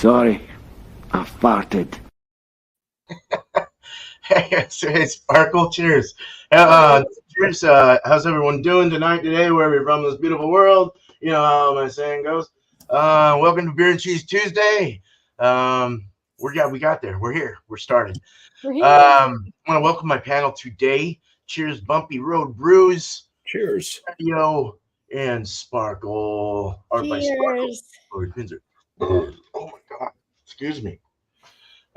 Sorry, I farted. Hey, Sparkle, cheers. Cheers. How's everyone doing today, wherever you're from this beautiful world? You know how my saying goes. Welcome to Beer and Cheese Tuesday. We got there. We're here. We're started. I want to welcome my panel today. Cheers, Bumpy Road Brews. Cheers. Chadeo and Sparkle. Art by Sparkle. Oh my God. Excuse me.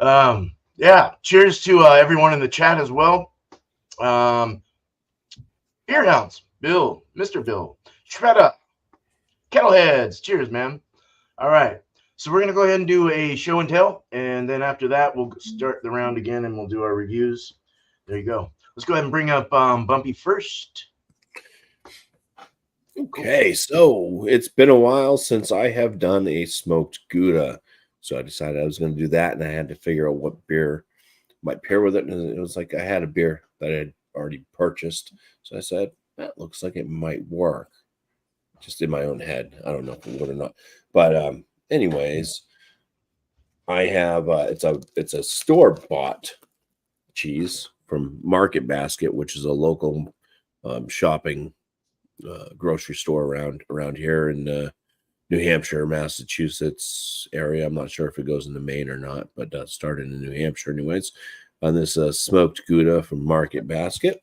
Yeah, cheers to everyone in the chat as well. Beer Hounds, Bill, Mr. Bill, Shredda, Kettleheads, cheers, man. All right, so we're going to go ahead and do a show and tell, and then after that, we'll start the round again, and we'll do our reviews. There you go. Let's go ahead and bring up Bumpy first. Okay, so it's been a while since I have done a smoked Gouda. So I decided I was going to do that, and I had to figure out what beer might pair with it. And it was like I had a beer that I had already purchased. So I said, that looks like it might work. Just in my own head. I don't know if it would or not. But anyways, I have it's a store-bought cheese from Market Basket, which is a local shopping grocery store around here in New Hampshire, Massachusetts area. I'm not sure if it goes into Maine or not, but started in New Hampshire anyways. On this smoked Gouda from Market Basket.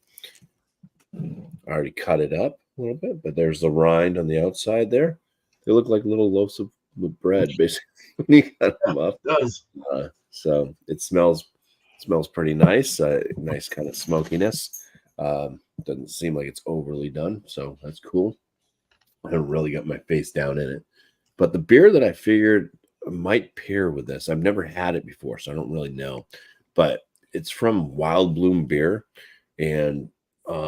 I already cut it up a little bit, but there's the rind on the outside there. They look like little loaves of bread, basically, when you cut them up. It does. So it smells pretty nice. Nice kind of smokiness. Doesn't seem like it's overly done, so that's cool. I haven't really got my face down in it. But the beer that I figured might pair with this, I've never had it before, so I don't really know. But it's from Wild Bloom Beer, and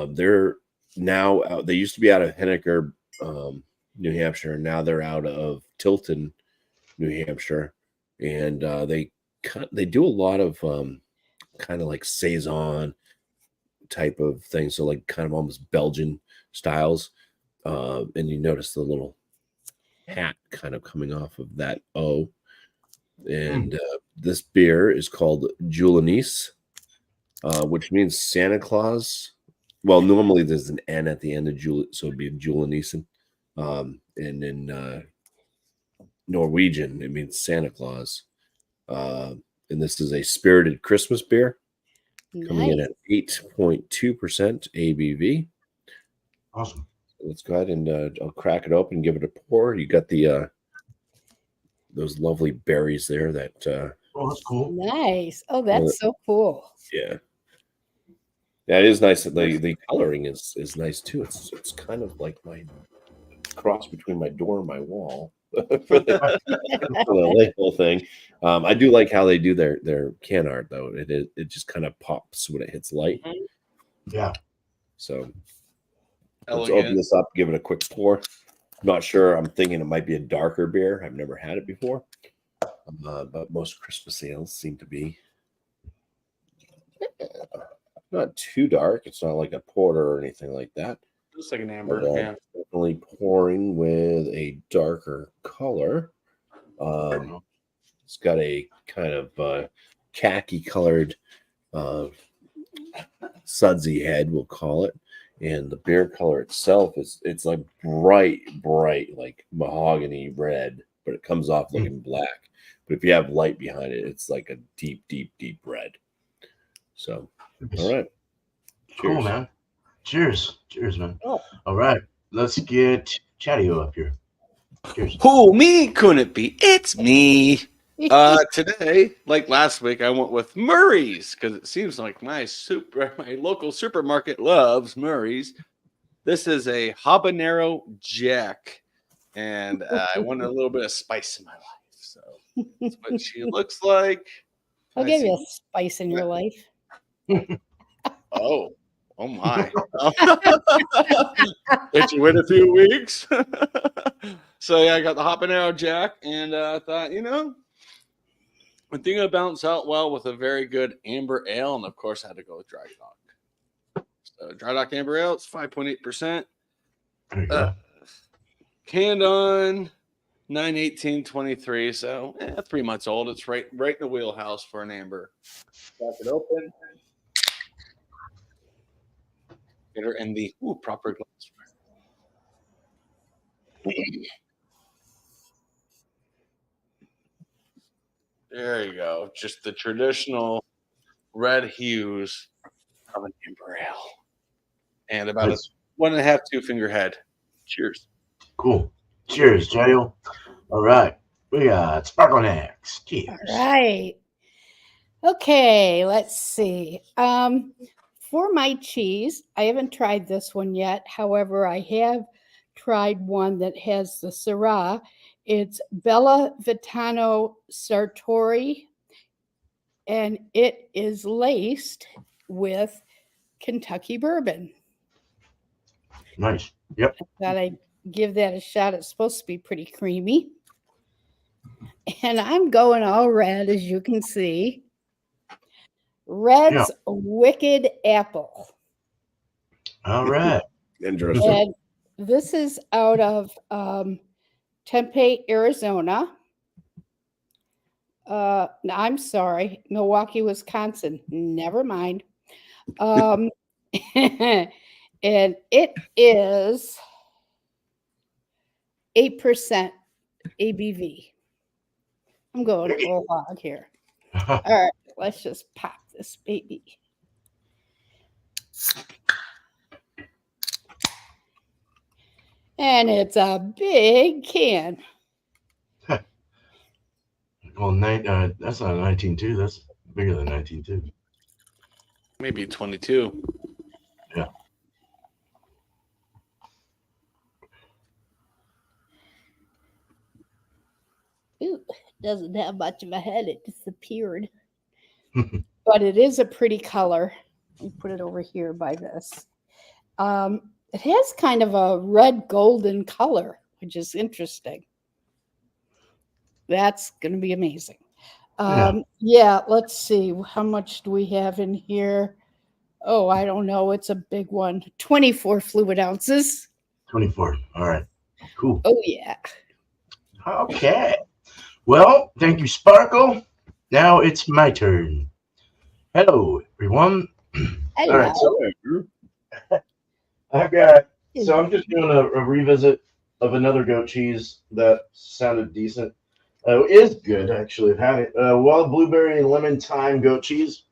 they're now out. They used to be out of Henniker, New Hampshire, and now they're out of Tilton, New Hampshire, and they do a lot of kind of like saison type of thing, so like kind of almost Belgian styles. And you notice the little hat kind of coming off of that O. And this beer is called Miscellaneous, which means Santa Claus. Well, normally there's an N at the end of Jul, so it'd be Miscellaneous. And in Norwegian, it means Santa Claus. And this is a spirited Christmas beer, coming in at 8.2% ABV. Awesome. Let's go ahead and I'll crack it open and give it a pour. You got the those lovely berries there. That oh, that's cool. Nice. Oh, that's so cool. Yeah, it is nice. The coloring is nice too. It's kind of like my cross between my door and my wall for the label thing. I do like how they do their can art though. It just kind of pops when it hits light. Yeah. So. Let's open this up, give it a quick pour. Not sure. I'm thinking it might be a darker beer. I've never had it before. But most Christmas ales seem to be not too dark. It's not like a porter or anything like that. Looks like an amber. Yeah. Definitely pouring with a darker color. It's got a kind of khaki colored sudsy head, we'll call it. And the beer color itself it's like bright, like mahogany red, but it comes off looking black. But if you have light behind it, it's like a deep red. So, all right. Cheers. Cool, man. Cheers, man. Oh. All right, let's get Chadeo up here. Cheers. Who, me? Couldn't it be? It's me. Today, like last week, I went with Murray's because it seems like my local supermarket loves Murray's. This is a habanero jack, and I wanted a little bit of spice in my life. So that's what she looks like. I'll give you a spice in your life. Oh, Oh my! Did you wait a few weeks? So yeah, I got the habanero Jack, and I thought, I think it'll bounce out well with a very good amber ale, and of course, I had to go with Dry Dock. So Dry Dock Amber Ale, it's 5.8%. There you go. Canned on 9/18/23, so 3 months old. It's right in the wheelhouse for an amber. Crack it open. Get her in the proper glass. There you go. Just the traditional red hues of an amber ale. And about Nice. a 1.5, 2-finger head. Cheers. Cool. Cheers, Chadeo. All right. We got Sparkle next. Cheers. All right. Okay, let's see. For my cheese, I haven't tried this one yet. However, I have tried one that has the Syrah. It's Bella Vitano Sartori, and it is laced with Kentucky bourbon. Nice. Yep. I thought I'd give that a shot. It's supposed to be pretty creamy. And I'm going all red, as you can see. Red's Wicked Apple. All right. Interesting. And this is out of Tempe, Arizona. No, I'm sorry, Milwaukee, Wisconsin. Never mind. And it is 8% ABV. I'm going full hog here. All right, let's just pop this baby. And it's a big can. Well, that's not a 19.2. That's bigger than 19.2. Maybe 22. Yeah. Ooh, doesn't have much of a head. It disappeared. But it is a pretty color. Let me put it over here by this. It has kind of a red golden color, which is interesting. That's going to be amazing. Yeah, let's see. How much do we have in here? Oh, I don't know. It's a big one. 24 fluid ounces. 24. All right. Cool. Oh, yeah. Okay. Well, thank you, Sparkle. Now it's my turn. Hello, everyone. Hello. All right. So I'm just doing a revisit of another goat cheese that sounded decent. It is good, actually. I've had it. Wild blueberry and lemon thyme goat cheese.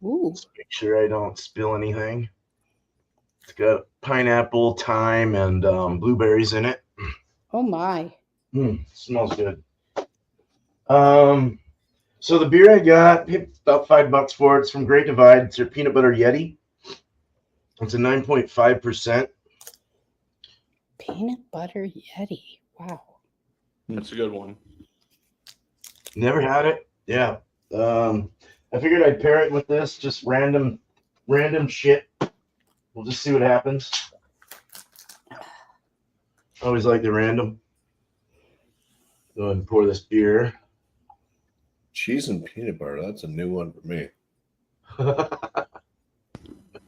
Ooh. Let's make sure I don't spill anything. It's got pineapple, thyme, and blueberries in it. Oh, my. Smells good. So the beer I got, paid about $5 for it. It's from Great Divide. It's their peanut butter Yeti. It's a 9.5%. Peanut butter Yeti. Wow. That's a good one. Never had it. Yeah. I figured I'd pair it with this, just random shit. We'll just see what happens. Always like the random. Go ahead and pour this beer. Cheese and peanut butter. That's a new one for me.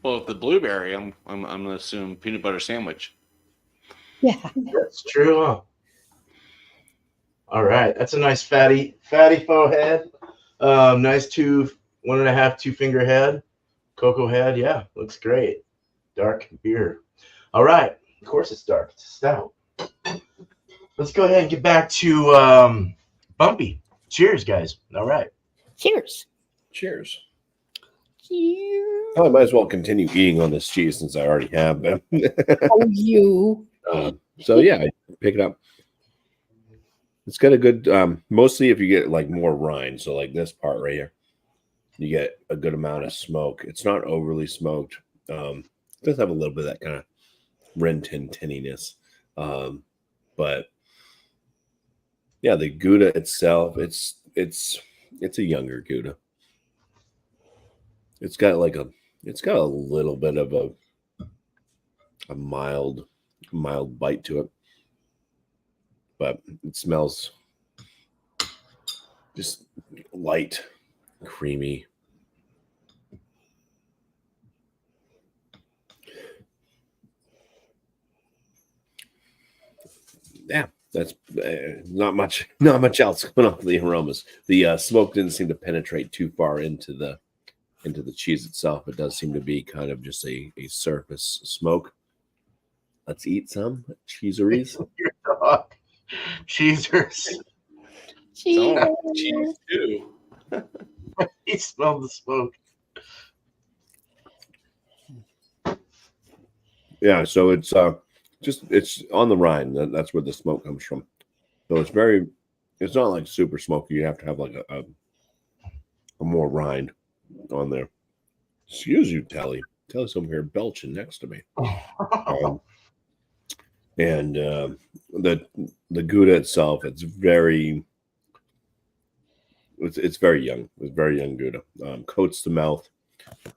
Well, with the blueberry, I'm gonna assume peanut butter sandwich. Yeah. That's true, huh? All right. That's a nice fatty faux head. Nice 1.5, 2-finger head. Cocoa head. Yeah, looks great. Dark beer. All right. Of course it's dark. It's a stout. Let's go ahead and get back to Bumpy. Cheers, guys. All right. Cheers. Cheers. Cheers. I might as well continue eating on this cheese since I already have been. Oh, you. So yeah, I pick it up. It's got a good, mostly if you get like more rind. So like this part right here, you get a good amount of smoke. It's not overly smoked. It does have a little bit of that kind of rin tinniness. But yeah, the Gouda itself, it's a younger Gouda. It's got like a It's got a little bit of a mild bite to it, but it smells just light, creamy. Yeah, that's not much else going on with the aromas. The smoke didn't seem to penetrate too far into the cheese itself. It does seem to be kind of just a surface smoke. Let's eat some cheeseries. Your dog. Cheesers. Someone cheese too. He smelled the smoke. Yeah, so it's it's on the rind. That's where the smoke comes from. So it's not like super smoky. You have to have like a more rind on there. Excuse you, Telly. Telly's over here belching next to me. And the Gouda itself, it's very young. It's very young Gouda. Coats the mouth.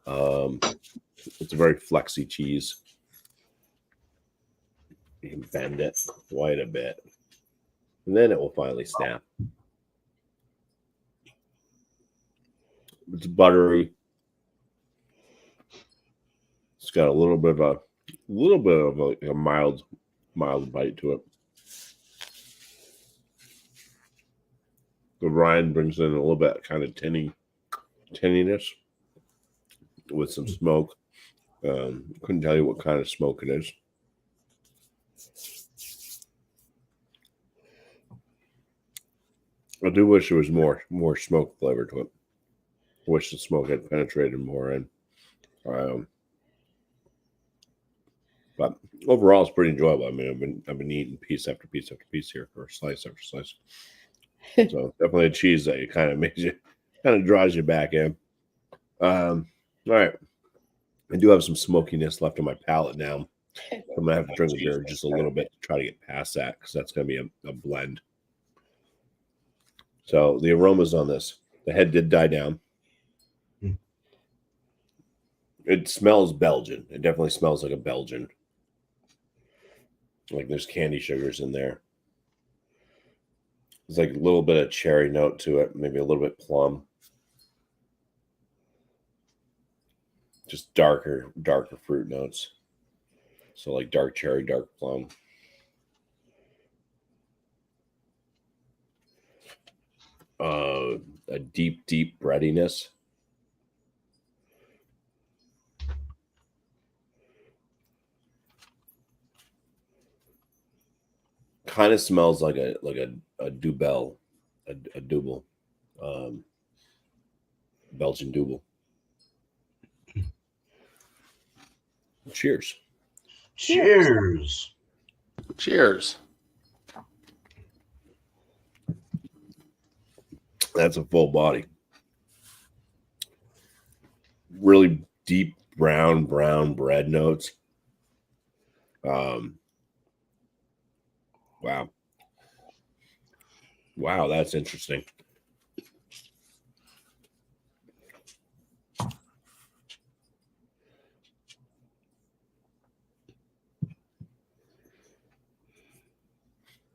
It's a very flexy cheese. You can bend it quite a bit, and then it will finally snap. It's buttery. It's got a little bit of a mild bite to it. The rind brings in a little bit kind of tinniness with some smoke. Couldn't tell you what kind of smoke it is. I do wish there was more smoke flavor to it. I wish the smoke had penetrated more in. But overall, it's pretty enjoyable. I mean, I've been eating piece after piece after piece here, or slice after slice. So definitely a cheese that kind of draws you back in. All right, I do have some smokiness left on my palate now. I'm gonna have to drink a beer just a little bit to try to get past that, because that's gonna be a blend. So the aromas on this, the head did die down. It smells Belgian. It definitely smells like a Belgian. Like there's candy sugars in there. There's like a little bit of cherry note to it, maybe a little bit plum. Just darker fruit notes. So like dark cherry, dark plum. A deep breadiness. Kind of smells like a Dubel, a double, Belgian double. Cheers. Cheers. Cheers. That's a full body. Really deep brown bread notes. Wow, that's interesting.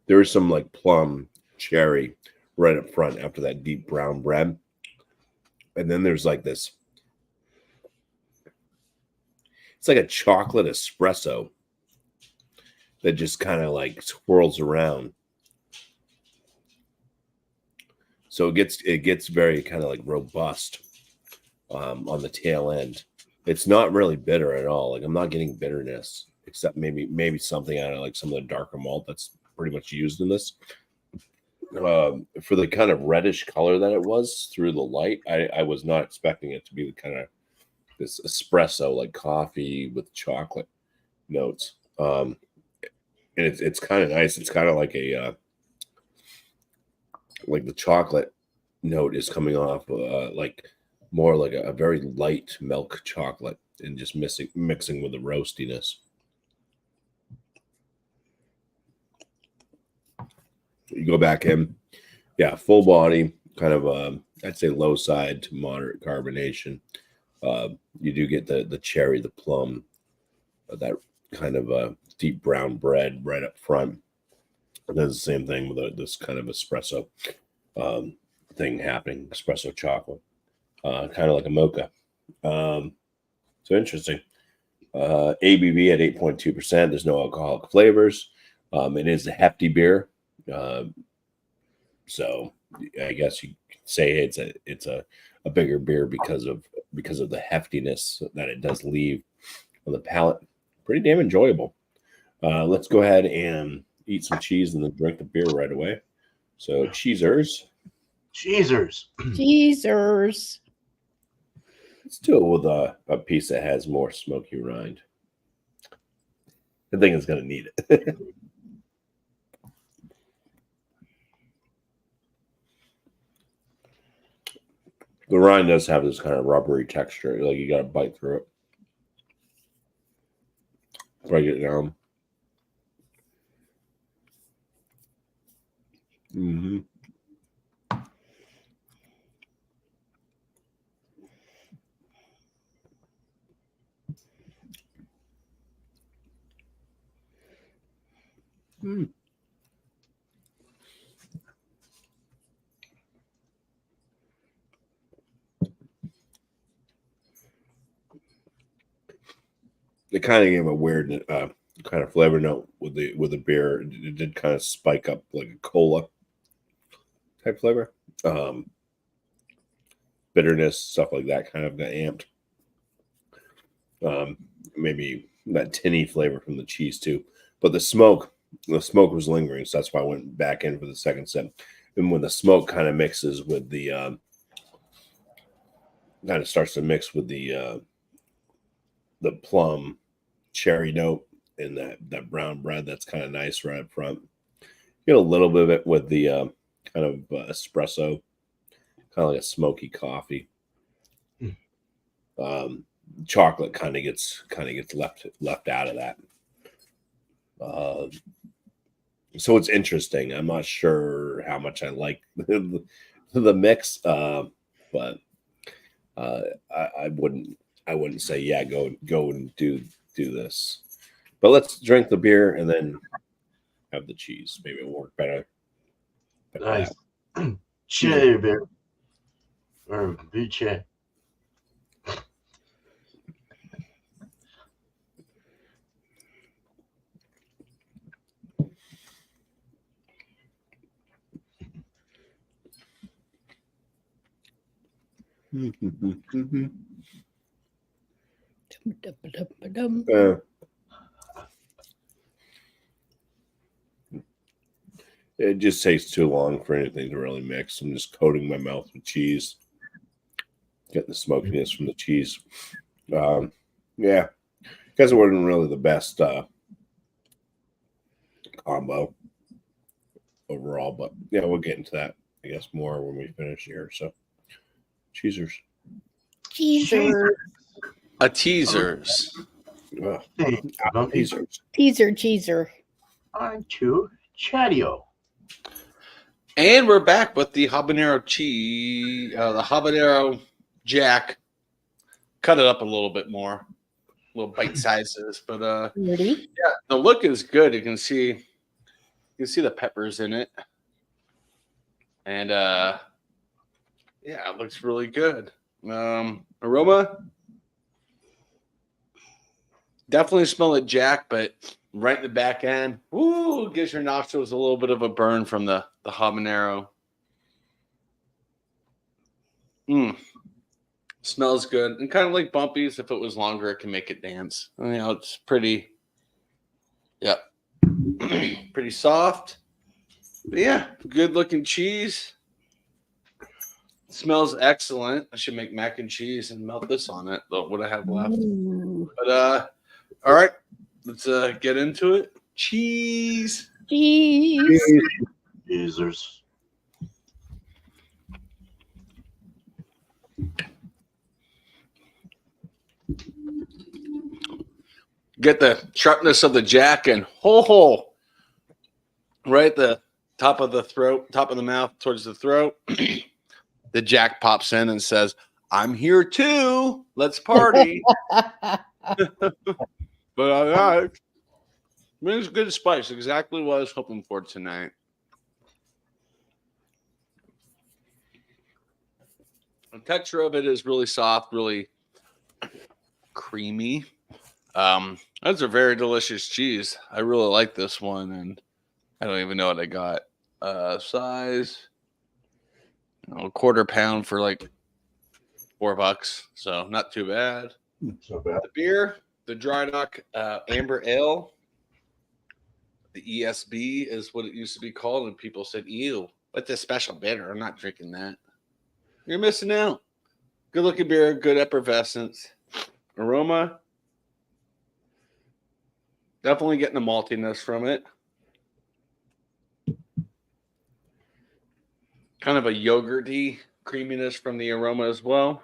There is some like plum, cherry right up front after that deep brown bread. And then there's like this. It's like a chocolate espresso that just kind of like swirls around. So it gets very kind of like robust on the tail end. It's not really bitter at all. Like I'm not getting bitterness, except maybe something out of like some of the darker malt that's pretty much used in this. For the kind of reddish color that it was through the light, I was not expecting it to be the kind of this espresso like coffee with chocolate notes. And it's kind of nice. It's kind of like a like the chocolate note is coming off like more like a very light milk chocolate and just mixing with the roastiness. You go back in, yeah, full body, kind of I'd say low side to moderate carbonation. You do get the cherry, the plum, that kind of deep brown bread right up front. And then the same thing with this kind of espresso thing happening, espresso chocolate, kind of like a mocha. So interesting. ABV at 8.2%. There's no alcoholic flavors. It is a hefty beer. So I guess you could say it's a bigger beer because of the heftiness that it does leave on the palate. Pretty damn enjoyable. Let's go ahead and eat some cheese and then drink the beer right away. So cheesers. Cheesers. Let's do it with a piece that has more smoky rind. I think it's going to need it. The rind does have this kind of rubbery texture. Like you got to bite through it. Break it down. Mm-hmm. Mm. It kind of gave a weird kind of flavor note with the beer. It did kind of spike up like a cola type flavor. Bitterness, stuff like that kind of got amped. Maybe that tinny flavor from the cheese too. But the smoke was lingering, so that's why I went back in for the second sip. And when the smoke kind of mixes with the kind of starts to mix with the plum cherry note and that brown bread, that's kind of nice right up front. Get a little bit of it with the kind of espresso, kind of like a smoky coffee. Chocolate kind of gets left out of that. So it's interesting. I'm not sure how much I like the mix, but I wouldn't say go and do this. But let's drink the beer and then have the cheese. Maybe it'll work better. Nice. Chadeo beer. Or Buche. It just takes too long for anything to really mix. I'm just coating my mouth with cheese, getting the smokiness from the cheese. Yeah, guess it wasn't really the best combo overall, but yeah, we'll get into that, I guess, more when we finish here. So, cheesers. A teasers. Teaser. On to Chadeo. And we're back with the habanero cheese, the habanero jack. Cut it up a little bit more, little bite sizes, but yeah, the look is good. You can see the peppers in it, and yeah, it looks really good. Aroma, definitely smell it jack, but right in the back end, ooh, gives your nostrils a little bit of a burn from the habanero. Smells good, and kind of like Bumpy's. If it was longer, it can make it dance. You know, it's pretty, yeah, pretty soft. But yeah, good looking cheese. Smells excellent. I should make mac and cheese and melt this on it. What I have left. But all right, let's get into it. Cheese. Users. Get the sharpness of the jack and ho right at the top of the throat, top of the mouth towards the throat. The jack pops in and says, I'm here too. Let's party. But I got it. It's good spice. Exactly what I was hoping for tonight. The texture of it is really soft, really creamy. That's a very delicious cheese. I really like this one, and I don't even know what I got. Size, a quarter pound for like $4, so not too bad. So bad. The beer, the Dry Dock Amber Ale, the ESB is what it used to be called, and people said, "Ew, what's this special bitter? I'm not drinking that." You're missing out. Good looking beer, good effervescence, aroma. Definitely getting a maltiness from it. Kind of a yogurty creaminess from the aroma as well.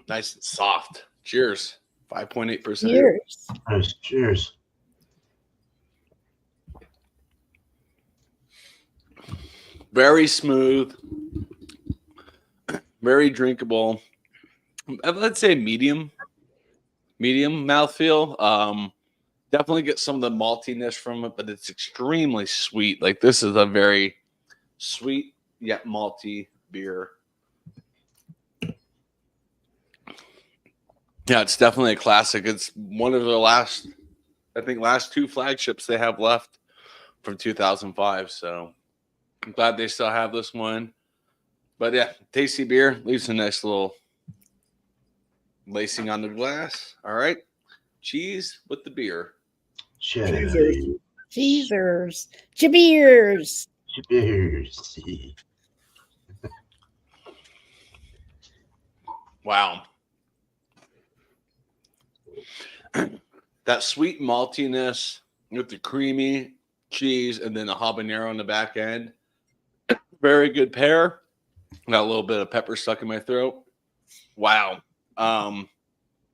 Nice and soft. Cheers. 5.8%. Cheers. Nice. Cheers. Very smooth. Very drinkable. Let's say medium mouthfeel. Definitely get some of the maltiness from it, but it's extremely sweet. Like this is a very sweet yet malty beer. Yeah, it's definitely a classic. It's one of the last two flagships they have left from 2005. So I'm glad they still have this one. But yeah, tasty beer. Leaves a nice little lacing on the glass. All right. Cheese with the beer. Cheers. Cheers. Cheers. Cheers. Wow. That sweet maltiness with the creamy cheese and then the habanero on the back end. Very good pair. Got a little bit of pepper stuck in my throat. Wow.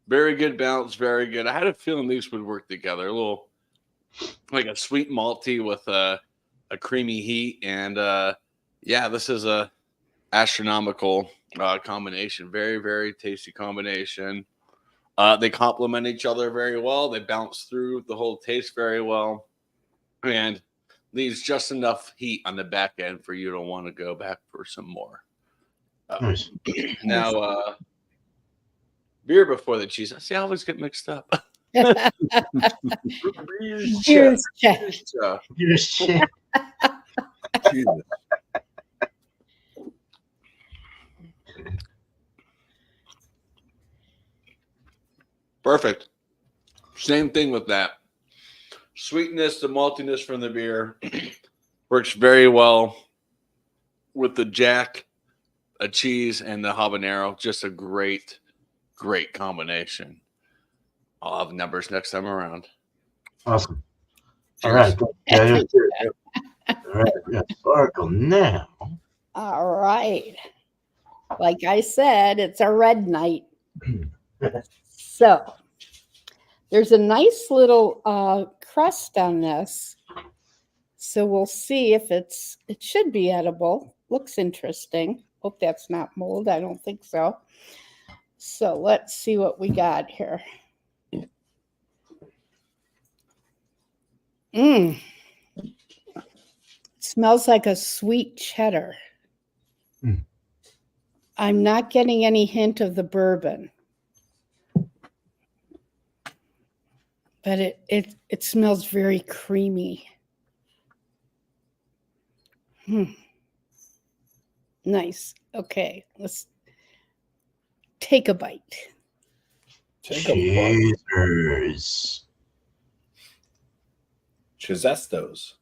Very good balance. Very good. I had a feeling these would work together. A little like a sweet malty with a creamy heat. And yeah, this is a astronomical combination. Very, very tasty combination. They complement each other very well. They bounce through the whole taste very well. And leaves just enough heat on the back end for you to want to go back for some more. Nice. Now, beer before the cheese. See, I always get mixed up. Cheers, Chad. Cheers. Jesus. Perfect. Same thing with that. Sweetness, the maltiness from the beer works very well with the Jack, a cheese, and the habanero. Just a great, great combination. I'll have numbers next time around. Awesome. Cheers. All right. Yeah, cheers. All right. We got Sparkle now. All right. Like I said, it's a red night. So there's a nice little crust on this. So we'll see if it should be edible. Looks interesting. Hope that's not mold. I don't think so. So let's see what we got here. Smells like a sweet cheddar. I'm not getting any hint of the bourbon. But it smells very creamy. Nice. Okay, let's take a bite. Cheers. Chizestos.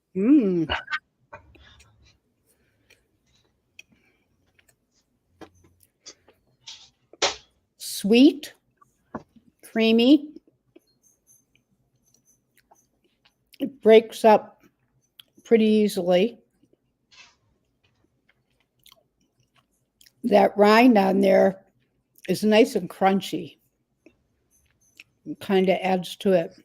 Sweet, creamy. It breaks up pretty easily. That rind on there is nice and crunchy. It kind of adds to it.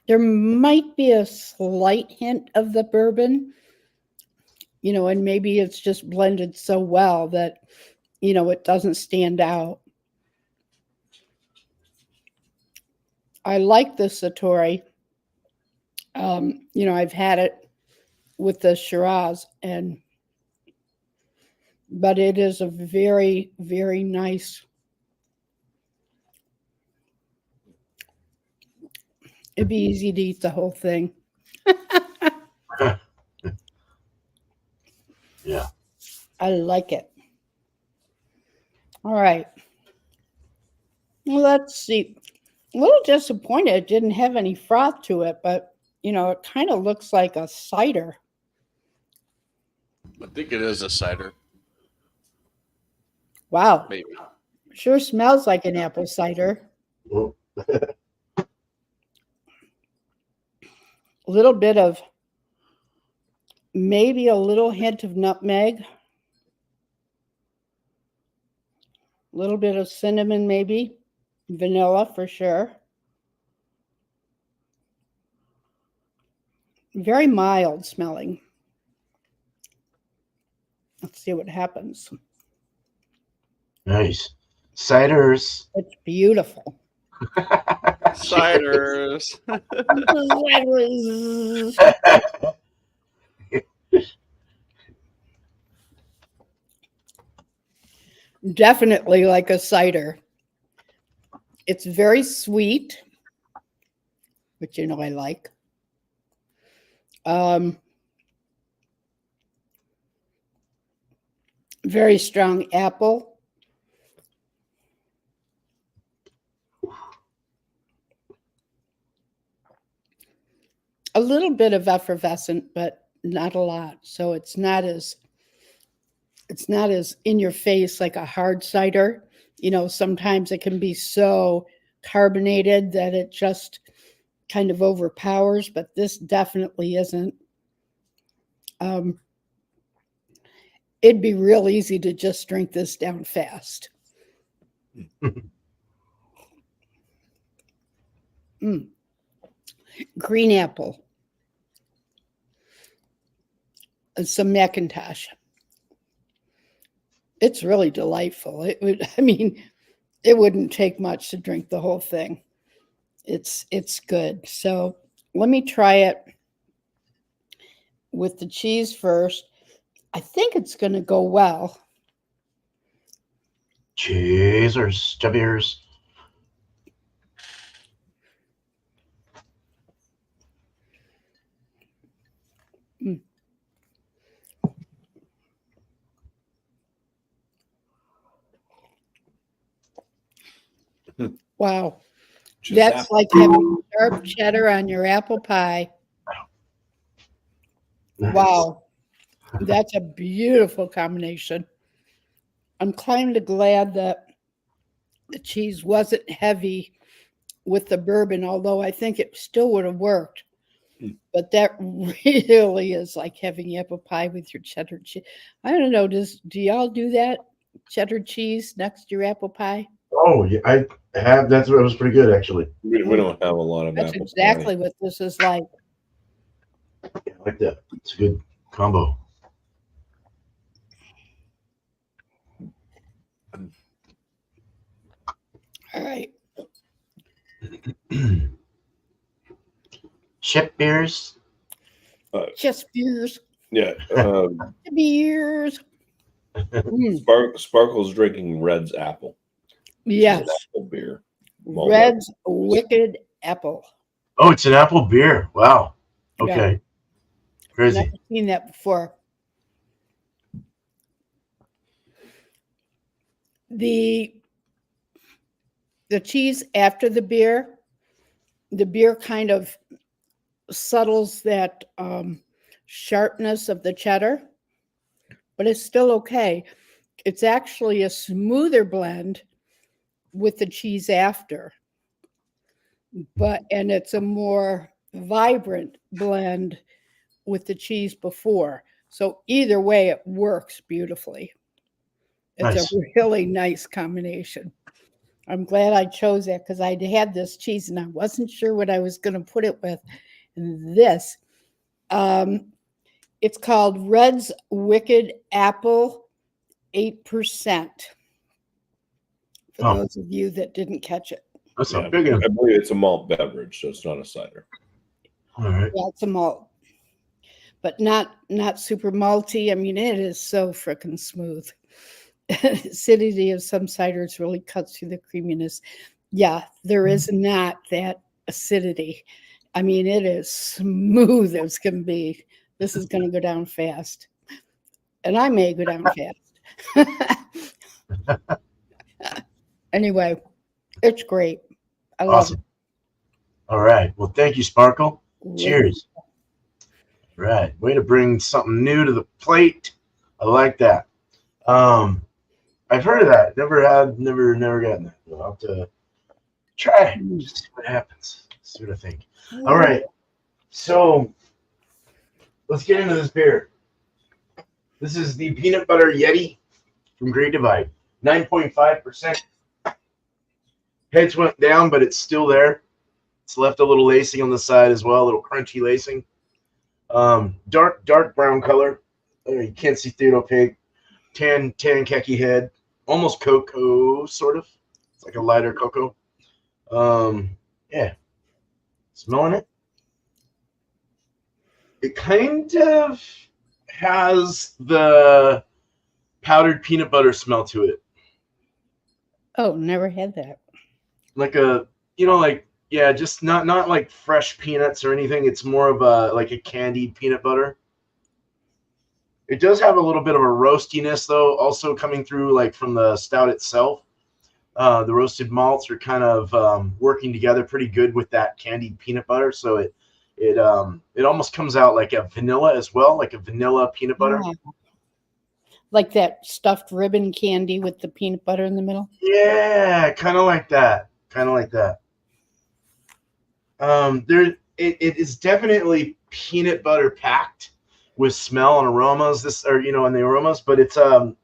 There might be a slight hint of the bourbon, and maybe it's just blended so well that, it doesn't stand out. I like the Satori. I've had it with the Shiraz, but it is a very, very nice. It'd be easy to eat the whole thing. Yeah. I like it. All right. Well, let's see. A little disappointed it didn't have any froth to it, but it kind of looks like a cider. I think it is a cider. Wow. Maybe. Sure smells like an apple cider. Oh. A little bit of, maybe a little hint of nutmeg. A little bit of cinnamon, maybe. Vanilla for sure. Very mild smelling. Let's see what happens. Nice. Ciders. It's beautiful. Ciders. Definitely like a cider. It's very sweet, which I like. Very strong apple. A little bit of effervescent, but not a lot. So it's not as in your face like a hard cider. Sometimes it can be so carbonated that it just kind of overpowers, but this definitely isn't. It'd be real easy to just drink this down fast. Green apple. And some Macintosh. It's really delightful. It wouldn't take much to drink the whole thing. It's good. So let me try it with the cheese first. I think it's going to go well. Cheers or stubbiers. Wow. Just That's apple. like having sharp cheddar on your apple pie. Nice. Wow. That's a beautiful combination. I'm kind of glad that the cheese wasn't heavy with the bourbon, although I think it still would have worked. But that really is like having apple pie with your cheddar cheese. I don't know. Do y'all do that? Cheddar cheese next to your apple pie? Oh, yeah, I have. That was pretty good, actually. We don't have a lot of That's apple exactly pie. what this is like. Yeah, I like that. It's a good combo. All right. Ship beers. Just beers. Yeah. Beers. Sparkle's drinking Red's apple. Yes. It's an apple beer. Red's Wicked Apple. Oh, it's an apple beer. Wow. Okay. Yeah. Crazy. Never seen that before. The cheese after the beer kind of settles that sharpness of the cheddar, but it's still okay. It's actually a smoother blend with the cheese after, and it's a more vibrant blend with the cheese before. So either way, it works beautifully. It's Nice. a really nice combination. I'm glad I chose that because I'd had this cheese and I wasn't sure what I was going to put it with. And this, It's called Red's Wicked Apple, 8%. For those of you that didn't catch it. That's Yeah, a big one. I believe it's a malt beverage, so it's not a cider. All right. Yeah, it's a malt, but not super malty. I mean, it is so freaking smooth. Acidity of some ciders really cuts through the creaminess. Yeah, there is not that acidity. I mean, it is smooth as can be. This is going to go down fast, and I may go down fast. Anyway, it's great. I love Awesome. All right. Well, thank you, Sparkle. it. Cheers. Right. Way to bring something new to the plate. I like that. I've heard of that. Never gotten that. I'll have to try it. Just see what happens. See what I think. All right. So let's get into this beer. This is the Peanut Butter Yeti from Great Divide. 9.5%. Heads went down, but it's still there. It's left a little lacing on the side as well, a little crunchy lacing. Dark brown color. You can't see through it opaque. Tan khaki head. Almost cocoa, sort of. It's like a lighter cocoa. Yeah. Smelling it. It kind of has the powdered peanut butter smell to it. Oh, never had that. Like just not like fresh peanuts or anything. It's more of a candied peanut butter. It does have a little bit of a roastiness though, also coming through like from the stout itself. The roasted malts are kind of working together pretty good with that candied peanut butter, so it almost comes out like a vanilla as well, like a vanilla peanut butter. Yeah. Like that stuffed ribbon candy with the peanut butter in the middle. Yeah, kind of like that. It is definitely peanut butter packed with smell and aromas. And the aromas, but it's I'm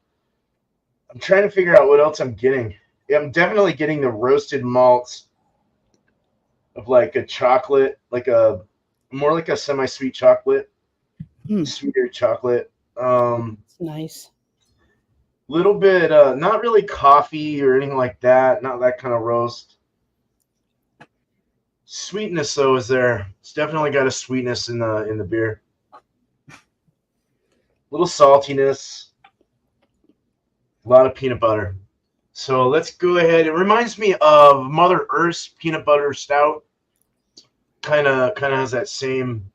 trying to figure out what else I'm getting. I'm definitely getting the roasted malts of like a chocolate, more like a semi-sweet chocolate, sweeter chocolate. It's nice. Little bit, not really coffee or anything like that. Not that kind of roast. Sweetness though is there. It's definitely got a sweetness in the beer. Little saltiness. A lot of peanut butter. So let's go ahead. It reminds me of Mother Earth's peanut butter stout. Kind of has that same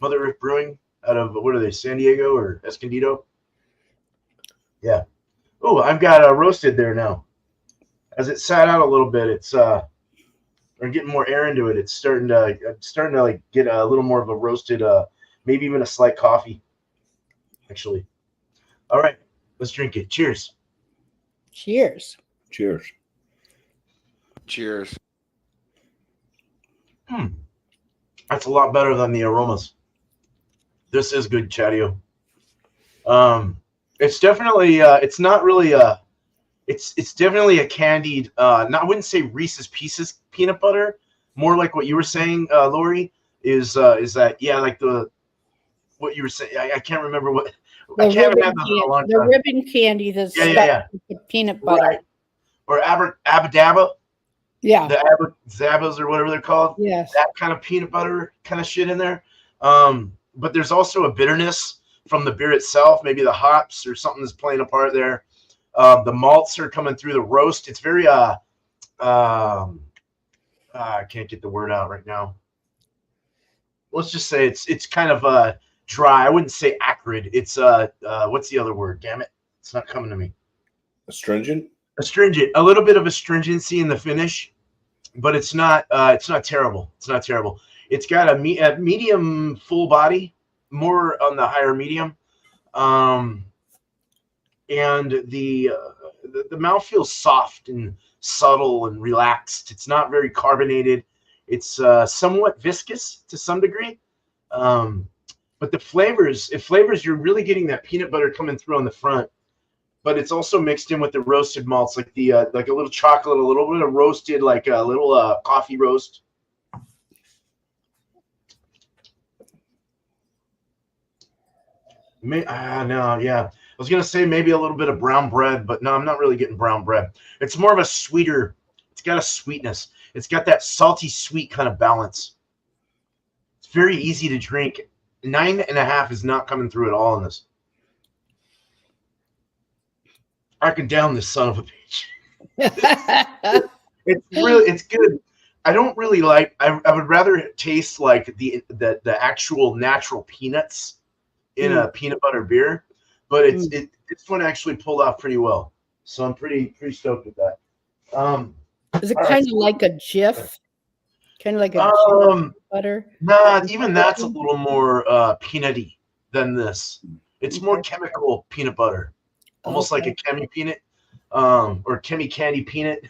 Mother Earth Brewing out of, what are they, San Diego or Escondido? Yeah. Oh, I've got roasted there now. As it sat out a little bit, it's I'm getting more air into it. It's starting to like get a little more of a roasted, maybe even a slight coffee, actually. All right, let's drink it. Cheers. Cheers. Cheers. Cheers. That's a lot better than the aromas. This is good, Chadeo. It's definitely it's not really it's definitely a candied I wouldn't say Reese's Pieces peanut butter, more like what you were saying, Lori, is that like what you were saying. I can't remember what I can't remember the ribbon candy that's stuffed with the peanut butter. Right. Or Abadabba. Yeah. The Zabbas or whatever they're called. Yes. That kind of peanut butter kind of shit in there. But there's also a bitterness from the beer itself. Maybe the hops or something is playing a part there. The malts are coming through the roast. It's very I can't get the word out right now. Let's just say it's kind of dry. I wouldn't say acrid. It's what's the other word? Damn it. It's not coming to me. Astringent? Astringent. A little bit of astringency in the finish, but it's not terrible. It's not terrible. It's got a medium full body, more on the higher medium. And the mouth feels soft and subtle and relaxed. It's not very carbonated. It's somewhat viscous to some degree. But the flavors, you're really getting that peanut butter coming through on the front. But it's also mixed in with the roasted malts, like a little chocolate, a little bit of roasted, like a little coffee roast. No, yeah. I was gonna say maybe a little bit of brown bread, but no, I'm not really getting brown bread. It's more of a sweeter. It's got a sweetness. It's got that salty sweet kind of balance. It's very easy to drink. 9.5 is not coming through at all in this. I can down this son of a bitch. It's good. I don't really like. I would rather taste like the actual natural peanuts in a peanut butter beer, but this one actually pulled off pretty well. So I'm pretty stoked with that. Is it kind of like a Jif? Kind of like a Jif butter? Nah, even that's a little more peanutty than this. It's more chemical peanut butter, almost like a Chemi peanut, or Chemi candy peanut.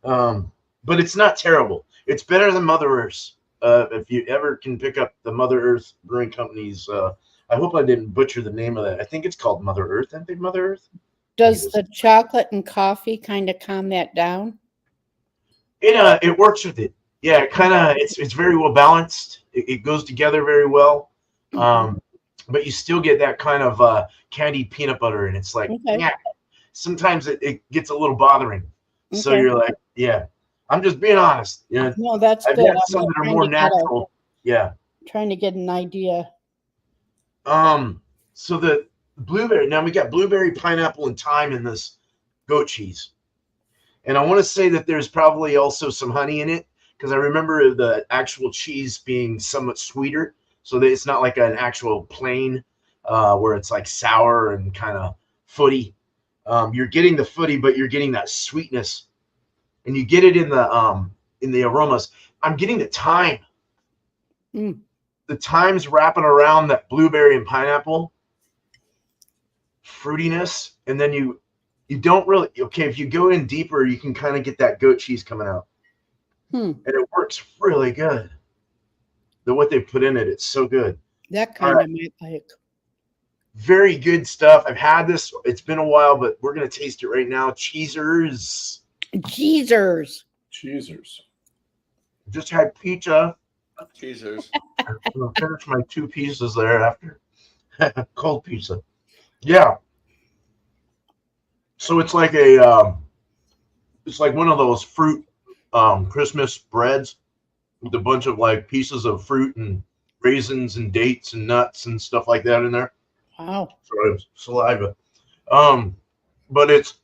But it's not terrible. It's better than Mother Earth's. If you ever can pick up the Mother Earth Brewing Company's, I hope I didn't butcher the name of that. I think it's called Mother Earth. I think Mother Earth. Does the chocolate and coffee kind of calm that down? It works with it. Yeah, it's very well balanced. It goes together very well. But you still get that kind of candied peanut butter, and it's like, yeah. Sometimes it gets a little bothering. So you're like, yeah. I'm just being honest. Yeah. No, that's I've good. got some that are more natural. Yeah. Trying to get an idea. So the blueberry. Now we got blueberry, pineapple, and thyme in this goat cheese. And I want to say that there's probably also some honey in it, because I remember the actual cheese being somewhat sweeter. So that it's not like an actual plain where it's like sour and kind of footy. You're getting the footy, but you're getting that sweetness, and you get it in the aromas. I'm getting the thyme. The thyme's wrapping around that blueberry and pineapple fruitiness, and then you don't really, if you go in deeper, you can kind of get that goat cheese coming out, and it works really good. What they put in it, it's so good. That kind of might like. Very good stuff. I've had this. It's been a while, but we're gonna taste it right now. Cheezers. Just had pizza. Cheezers. I'll finish my 2 pieces there after. Cold pizza. Yeah. So it's like it's like one of those fruit Christmas breads with a bunch of like pieces of fruit and raisins and dates and nuts and stuff like that in there. Wow. Sorry, saliva. But that's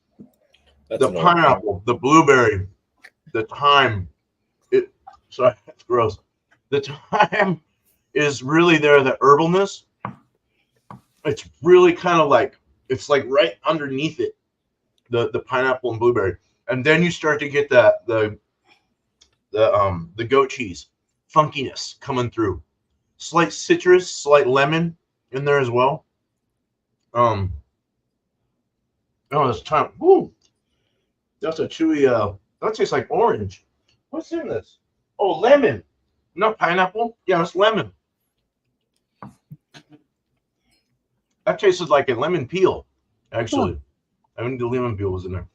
the pineapple, the blueberry, the thyme. Sorry, that's gross. The thyme is really there, the herbalness. It's really kind of like, it's like right underneath it, the pineapple and blueberry. And then you start to get the goat cheese funkiness coming through. Slight citrus, slight lemon in there as well. This time, ooh, that's a chewy. That tastes like orange. What's in this? Oh, lemon, not pineapple. Yeah, it's lemon. That tasted like a lemon peel, actually. I think the lemon peel was in there.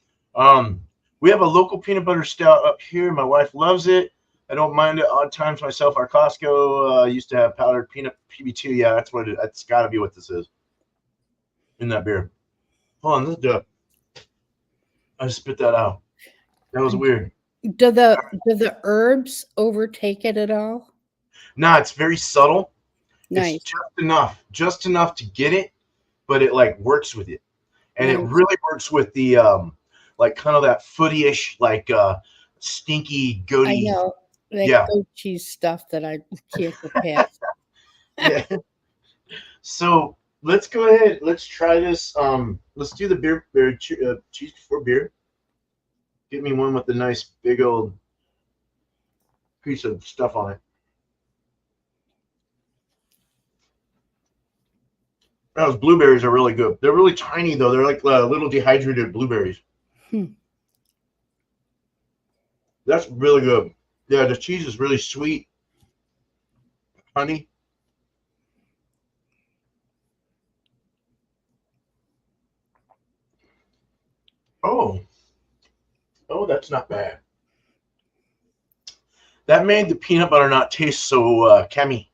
We have a local peanut butter stout up here. My wife loves it. I don't mind it odd times myself. Our Costco used to have powdered peanut PB2. Yeah, that's got to be what this is in that beer. Hold on, this is I just spit that out. That was weird. Do the herbs overtake it at all? No, it's very subtle. Nice. It's just enough to get it, but it like works with it, and it really works with the like kind of that footy-ish, like stinky goaty. I know. That goat cheese stuff that I can't get past. Yeah. So let's go ahead. Let's try this. Let's do the beer cheese before beer. Get me one with a nice big old piece of stuff on it. Those blueberries are really good. They're really tiny though. They're like little dehydrated blueberries. That's really good. Yeah, the cheese is really sweet. Honey. Oh, that's not bad. That made the peanut butter not taste so chemi.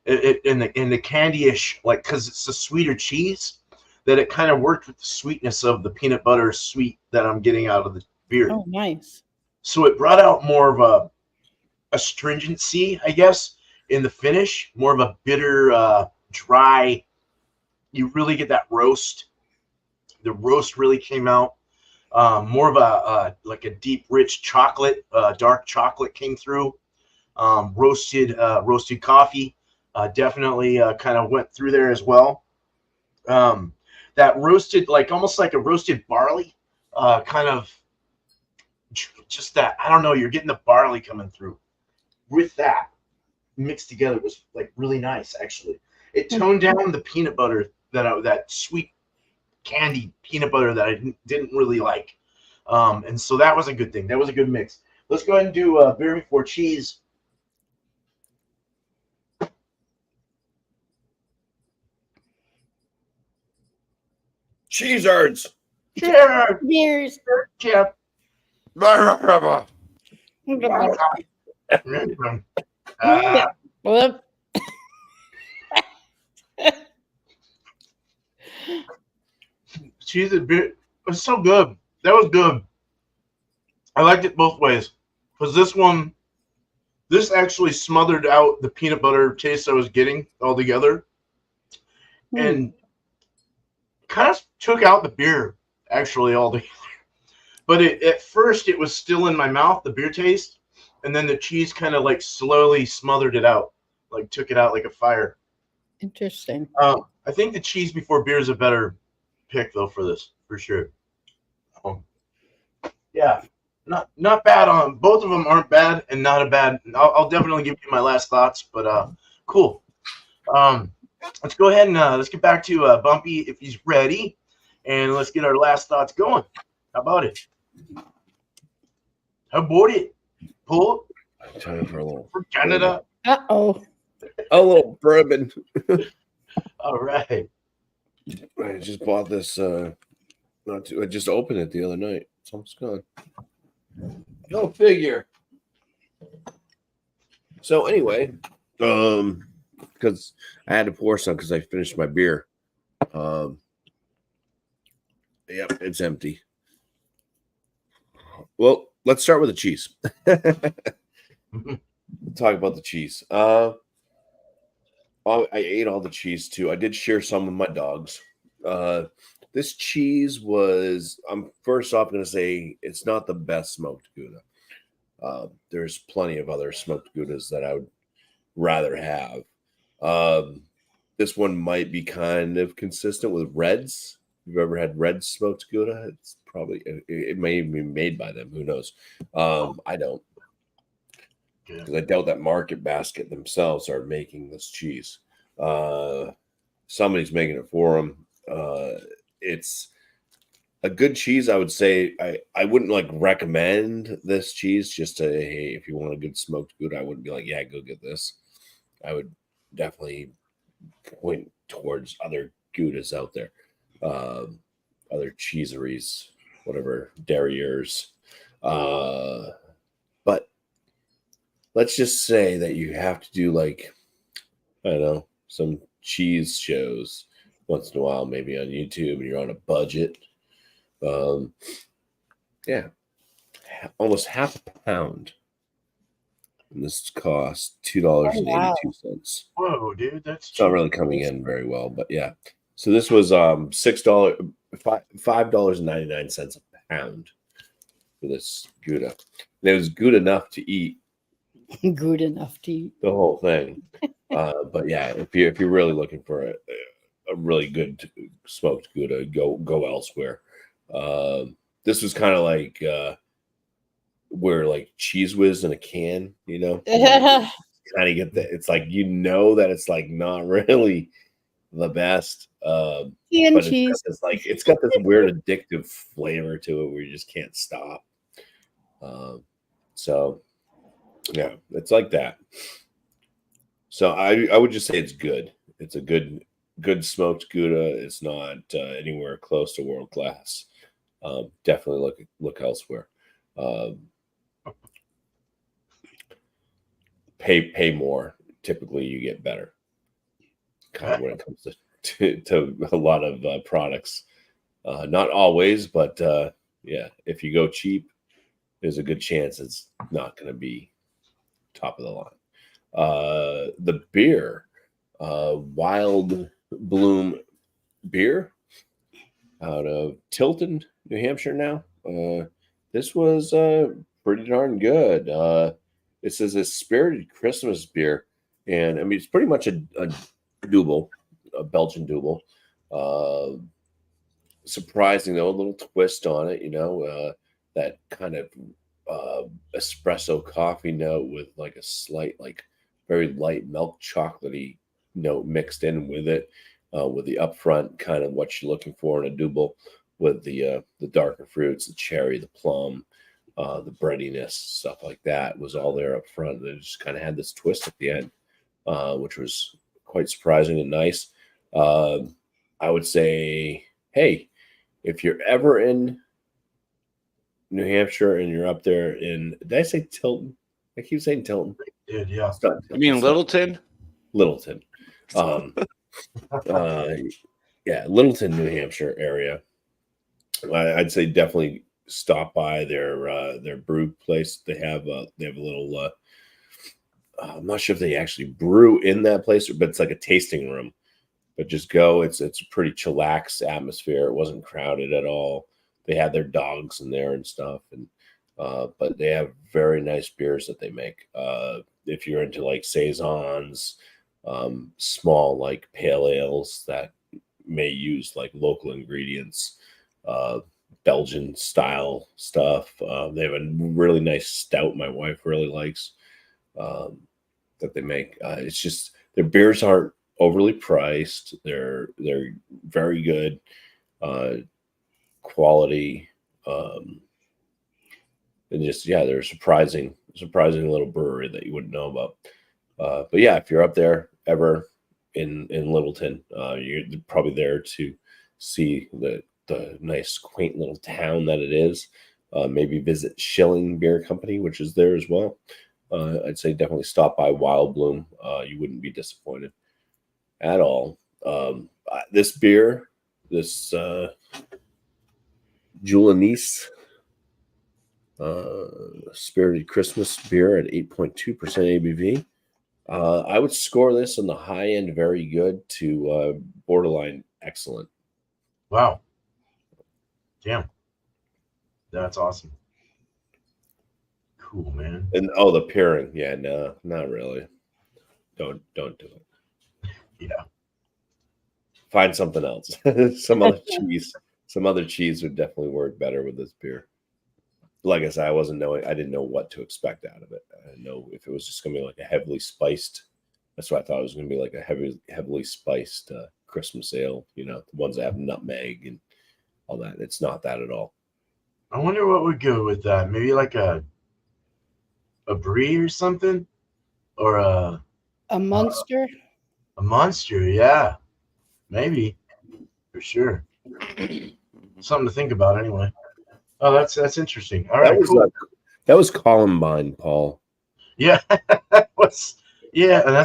in the candyish, like, because it's a sweeter cheese, that it kind of worked with the sweetness of the peanut butter sweet that I'm getting out of the beer. Oh, nice. So it brought out more of a astringency, I guess, in the finish, more of a bitter, dry. You really get that roast. The roast really came out. More of a like a deep, rich chocolate, dark chocolate came through. Roasted coffee definitely kind of went through there as well. That roasted, like almost like a roasted barley, kind of just that. I don't know. You're getting the barley coming through with that mixed together was like really nice. Actually, it toned down the peanut butter that sweet candy peanut butter that I didn't really like. And so that was a good thing. That was a good mix. Let's go ahead and do beer before cheese. Cheezards. Cheers. Cheers. Cheers. Well, Cheese and beer. It was so good. That was good. I liked it both ways. Because this actually smothered out the peanut butter taste I was getting altogether. And kind of took out the beer, actually, altogether. But at first, it was still in my mouth, the beer taste. And then the cheese kind of like slowly smothered it out, like took it out like a fire. Interesting. I think the cheese before beer is a better pick, though, for this, for sure. Yeah, not bad on both of them. Aren't bad and not a bad. I'll definitely give you my last thoughts, but cool. Let's go ahead and let's get back to Bumpy if he's ready, and let's get our last thoughts going. How about it? How about it? Pull Time for a little for Canada. Uh-oh. a little bourbon. All right. I just bought this. I just opened it the other night. It's almost gone. Go figure. So anyway, because I had to pour some because I finished my beer. Yep, it's empty. Well, let's start with the cheese. Talk about the cheese. I ate all the cheese too. I did share some with my dogs. This cheese was, I'm first off going to say it's not the best smoked Gouda. There's plenty of other smoked Goudas that I would rather have. This one might be kind of consistent with Reds. If you've ever had Red smoked Gouda, it's probably, it may even be made by them. Who knows? I don't. Because I doubt that Market Basket themselves are making this cheese. Somebody's making it for them. It's a good cheese. I would say I wouldn't like recommend this cheese just to, hey, if you want a good smoked Gouda, I wouldn't be like, yeah, go get this. I would definitely point towards other Goudas out there, other cheeseries, whatever, derriers. But let's just say that you have to do like, I don't know, some cheese shows once in a while, maybe on YouTube, and you're on a budget. Yeah, almost half a pound. And this costs $2.82. Whoa, dude, that's It's not really coming in very well, but yeah. So this was $5.99 a pound for this Gouda. And it was good enough to eat. Good enough to eat the whole thing. But yeah, if you're really looking for a really good smoked Gouda, go elsewhere. This was kind of like where like Cheese Whiz in a can, you know, kind of get that. It's like, you know, that it's like not really the best. But cheese. it's got this weird addictive flavor to it where you just can't stop. So yeah, it's like that. So I would just say it's good. It's a good smoked Gouda. It's not anywhere close to world class. Definitely look elsewhere. Pay more. Typically, you get better. kind of when it comes to a lot of products. Not always, but yeah, if you go cheap, there's a good chance it's not going to be top of the line. The beer, Wild Bloom beer out of Tilton, New Hampshire now. This was pretty darn good. This is a spirited Christmas beer. And I mean, it's pretty much a double, a Belgian double. Surprising though, a little twist on it, that kind of espresso coffee note with like a slight, like very light milk chocolatey note mixed in with it, with the upfront kind of what you're looking for in a double, with the darker fruits, the cherry, the plum, the breadiness, stuff like that was all there up front. It just kind of had this twist at the end, which was quite surprising and nice. I would say, hey, if you're ever in New Hampshire and you're up there in, did I say Tilton? I keep saying Tilton. Dude, yeah. It's not Tilton. You mean Littleton? Littleton. Yeah, Littleton, New Hampshire area. I'd say definitely stop by their brew place. They have a little. I'm not sure if they actually brew in that place, but it's like a tasting room. But just go. It's a pretty chillax atmosphere. It wasn't crowded at all. They had their dogs in there and stuff, and but they have very nice beers that they make. If you're into like saisons, small like pale ales that may use like local ingredients, Belgian style stuff. They have a really nice stout my wife really likes, that they make. It's just their beers aren't overly priced. They're very good quality, and just they're a surprising little brewery that you wouldn't know about. But yeah, if you're up there ever in Littleton, you're probably there to see the nice quaint little town that it is. Maybe visit Schilling Beer Company, which is there as well. I'd say definitely stop by Wild Bloom. You wouldn't be disappointed at all. This beer, this Miscellaneous spirited Christmas beer at 8.2% ABV. I would score this on the high end very good to borderline excellent. Wow. Damn. That's awesome. Cool, man. And the pairing. Yeah, no, not really. Don't do it. Yeah. Find something else. Some other cheese would definitely work better with this beer. Like I said, I didn't know what to expect out of it. I didn't know if it was just gonna be like a heavily spiced. That's what I thought it was gonna be, like a heavily spiced Christmas ale, the ones that have nutmeg and all that. It's not that at all. I wonder what would go with that. Maybe like a brie or something, or a Munster. a monster. Yeah, maybe, for sure. Something to think about, anyway. Oh, that's interesting. All right, cool. That was Columbine, Paul. Yeah, and that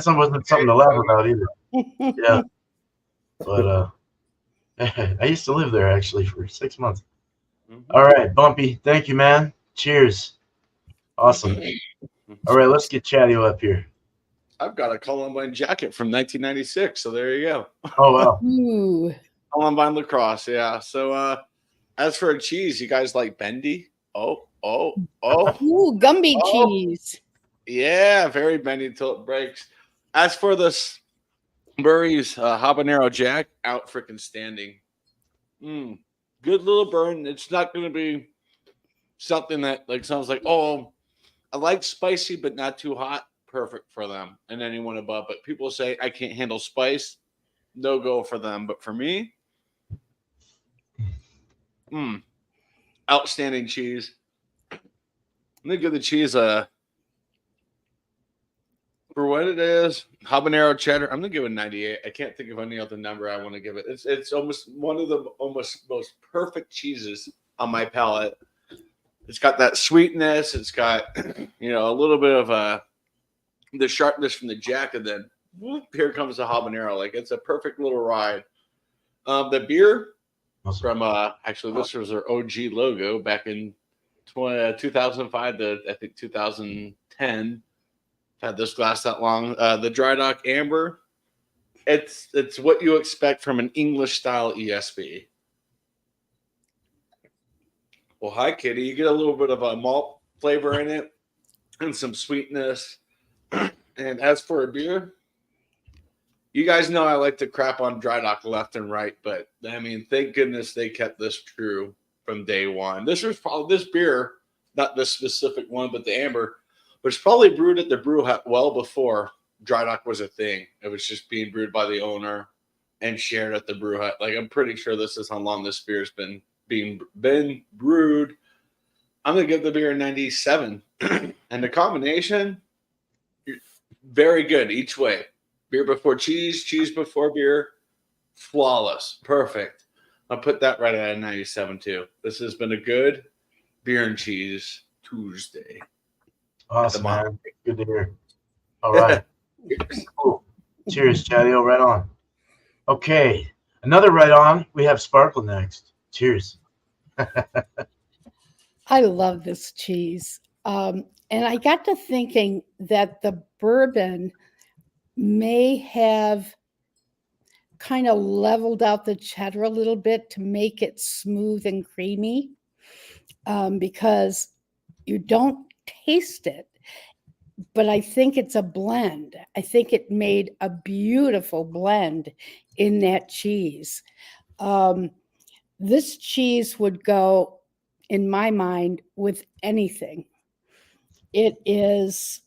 wasn't something to laugh about either. Yeah, but I used to live there actually for 6 months. All right, Bumpy, thank you, man. Cheers. Awesome. All right, let's get Chadeo up here. I've got a Columbine jacket from 1996, so there you go. Oh wow. Ooh. Columbine lacrosse, yeah. So as for a cheese, you guys like bendy? Oh. Ooh, Gumby cheese. Yeah, very bendy until it breaks. As for this Brewery's habanero jack, out freaking standing. Good little burn. It's not going to be something that like sounds like, oh, I like spicy, but not too hot. Perfect for them and anyone above. But people say I can't handle spice. No go for them. But for me, outstanding cheese. I'm gonna give the cheese a, for what it is, habanero cheddar. I'm gonna give it a 98. I can't think of any other number I want to give it. It's almost one of the most perfect cheeses on my palate. It's got that sweetness. It's got a little bit of the sharpness from the jack, and then here comes the habanero. Like it's a perfect little ride. The beer from actually this was their OG logo back in 2005 to I think 2010. I've had this glass that long. The Dry Dock Amber. It's what you expect from an English style ESB. Well, hi, Kitty. You get a little bit of a malt flavor in it and some sweetness. And as for a beer, you guys know I like to crap on Dry Dock left and right, but I mean, thank goodness they kept this true from day one. This beer, not this specific one, but the Amber, was probably brewed at the brew hut well before Dry Dock was a thing. It was just being brewed by the owner and shared at the brew hut. Like I'm pretty sure this is how long this beer's been brewed. I'm gonna give the beer a 97. And the combination, very good each way. Beer before cheese, cheese before beer, flawless, perfect. I'll put that right at a 97 too. This has been a good beer and cheese Tuesday. Awesome, man. Good to hear. All right. Cool. Cheers, Chadeo. Right on. Okay. Another right on. We have Sparkle next. Cheers. I love this cheese. And I got to thinking that the bourbon may have kind of leveled out the cheddar a little bit to make it smooth and creamy, because you don't taste it. But I think it's a blend. I think it made a beautiful blend in that cheese. This cheese would go, in my mind, with anything. It is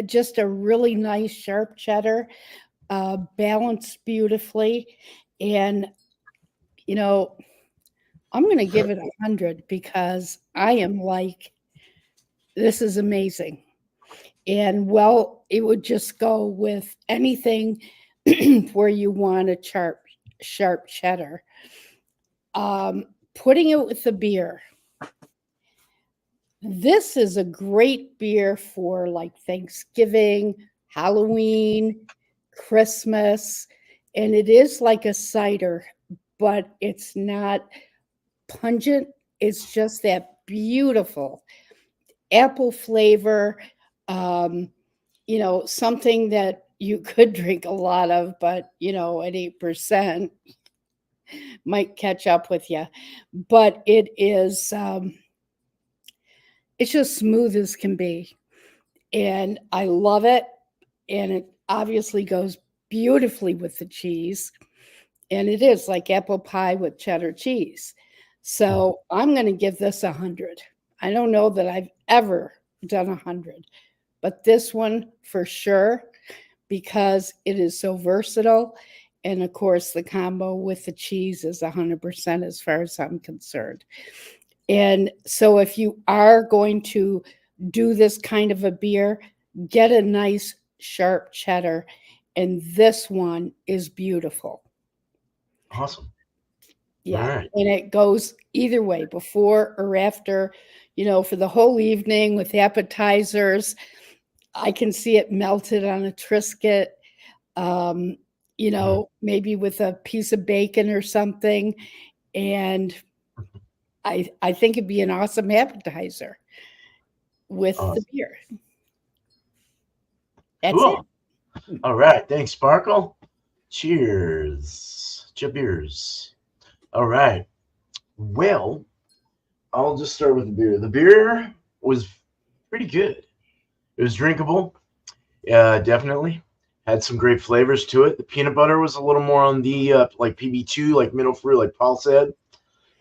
just a really nice sharp cheddar, balanced beautifully. And, you know, I'm going to give it 100 because I am like, this is amazing. And, well, it would just go with anything where you want a sharp cheddar. Putting it with the beer. This is a great beer for like Thanksgiving, Halloween, Christmas, and it is like a cider, but it's not pungent. It's just that beautiful apple flavor, something that you could drink a lot of, but, at 8% might catch up with you. But it is... it's just smooth as can be. And I love it. And it obviously goes beautifully with the cheese. And it is like apple pie with cheddar cheese. So I'm going to give this 100. I don't know that I've ever done 100. But this one for sure, because it is so versatile. And of course, the combo with the cheese is 100% as far as I'm concerned. And so if you are going to do this kind of a beer, get a nice sharp cheddar. And this one is beautiful. Awesome. Yeah. Right. And it goes either way, before or after, for the whole evening with appetizers. I can see it melted on a Triscuit, maybe with a piece of bacon or something. And I think it'd be an awesome appetizer with the beer. That's cool. it. All right. Thanks, Sparkle. Cheers. Cheers. All right. Well, I'll just start with the beer. The beer was pretty good. It was drinkable. Definitely. Had some great flavors to it. The peanut butter was a little more on the like PB2, like middle fruit, like Paul said.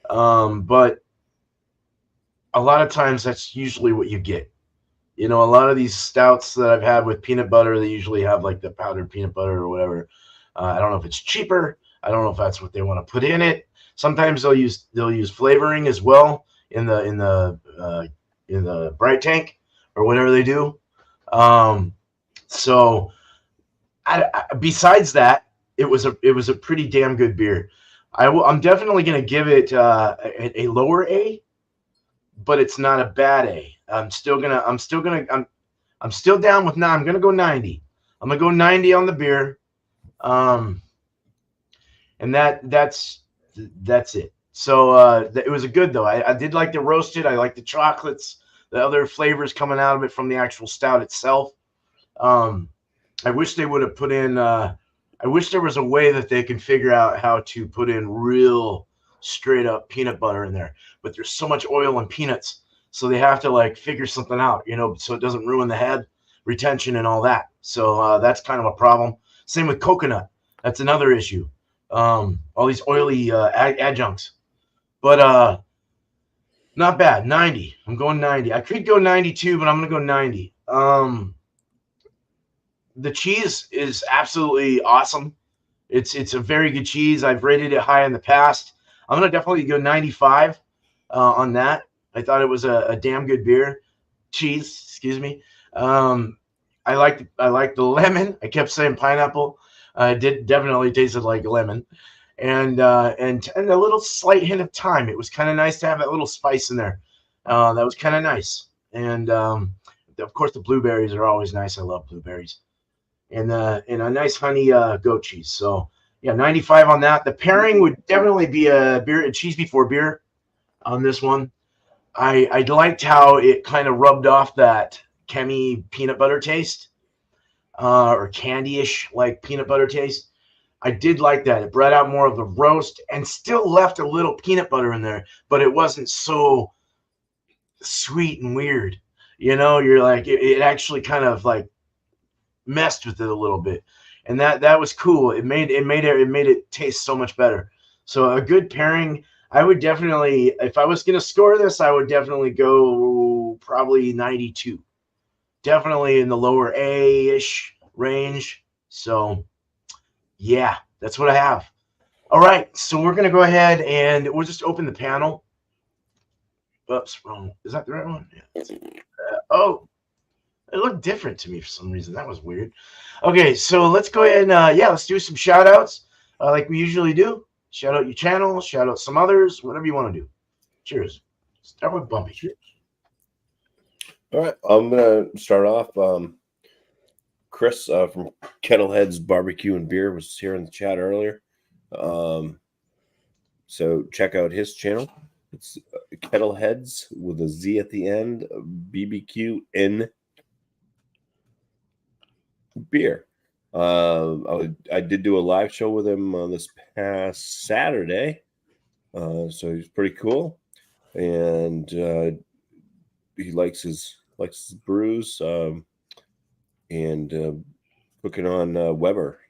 But a lot of times that's usually what you get. A lot of these stouts that I've had with peanut butter, they usually have like the powdered peanut butter or whatever. I don't know if it's cheaper. I don't know if that's what they want to put in it. Sometimes they'll use flavoring as well in the bright tank or whatever they do. So besides that, it was a pretty damn good beer. I'm definitely going to give it a lower A, but it's not a bad A. I'm still down with 9. I'm going to go 90. I'm gonna go 90 on the beer. And that's it. So it was a good though. I did like the roasted. I like the chocolates, the other flavors coming out of it from the actual stout itself. I wish they would have put in. I wish there was a way that they can figure out how to put in real straight up peanut butter in there. But there's so much oil and peanuts, so they have to like figure something out, so it doesn't ruin the head retention and all that. So that's kind of a problem. Same with coconut. That's another issue. All these oily adjuncts. But not bad. 90. I'm going 90. I could go 92, but I'm going to go 90. The cheese is absolutely awesome. It's a very good cheese. I've rated it high in the past. I'm going to definitely go 95 on that. I thought it was a damn good beer. Cheese, excuse me. I like the lemon. I kept saying pineapple. It definitely tasted like lemon. And a little slight hint of thyme. It was kind of nice to have that little spice in there. That was kind of nice. And of course, the blueberries are always nice. I love blueberries. And a nice honey goat cheese. So yeah, 95 on that. The pairing would definitely be a cheese before beer on this one. I liked how it kind of rubbed off that chemi peanut butter taste, or candy-ish like peanut butter taste. I did like that. It brought out more of the roast and still left a little peanut butter in there, but it wasn't so sweet and weird. You're like, it actually kind of like messed with it a little bit. And that was cool. It made it taste so much better. So a good pairing. I would definitely, if I was going to score this, I would definitely go probably 92. Definitely in the lower A-ish range. So yeah, that's what I have. All right, so we're going to go ahead and we'll just open the panel. Oops, wrong. Is that the right one? Yeah. Oh, it looked different to me for some reason. That was weird. Okay, so let's go ahead and, let's do some shout outs like we usually do. Shout out your channel, shout out some others, whatever you want to do. Cheers. Start with Bumpy. Cheers. All right, I'm going to start off. Chris from Kettleheads Barbecue and Beer was here in the chat earlier. So check out his channel. It's Kettleheads with a Z at the end, BBQ in beer. I did do a live show with him this past Saturday. So he's pretty cool. And he likes his brews. And cooking on Weber.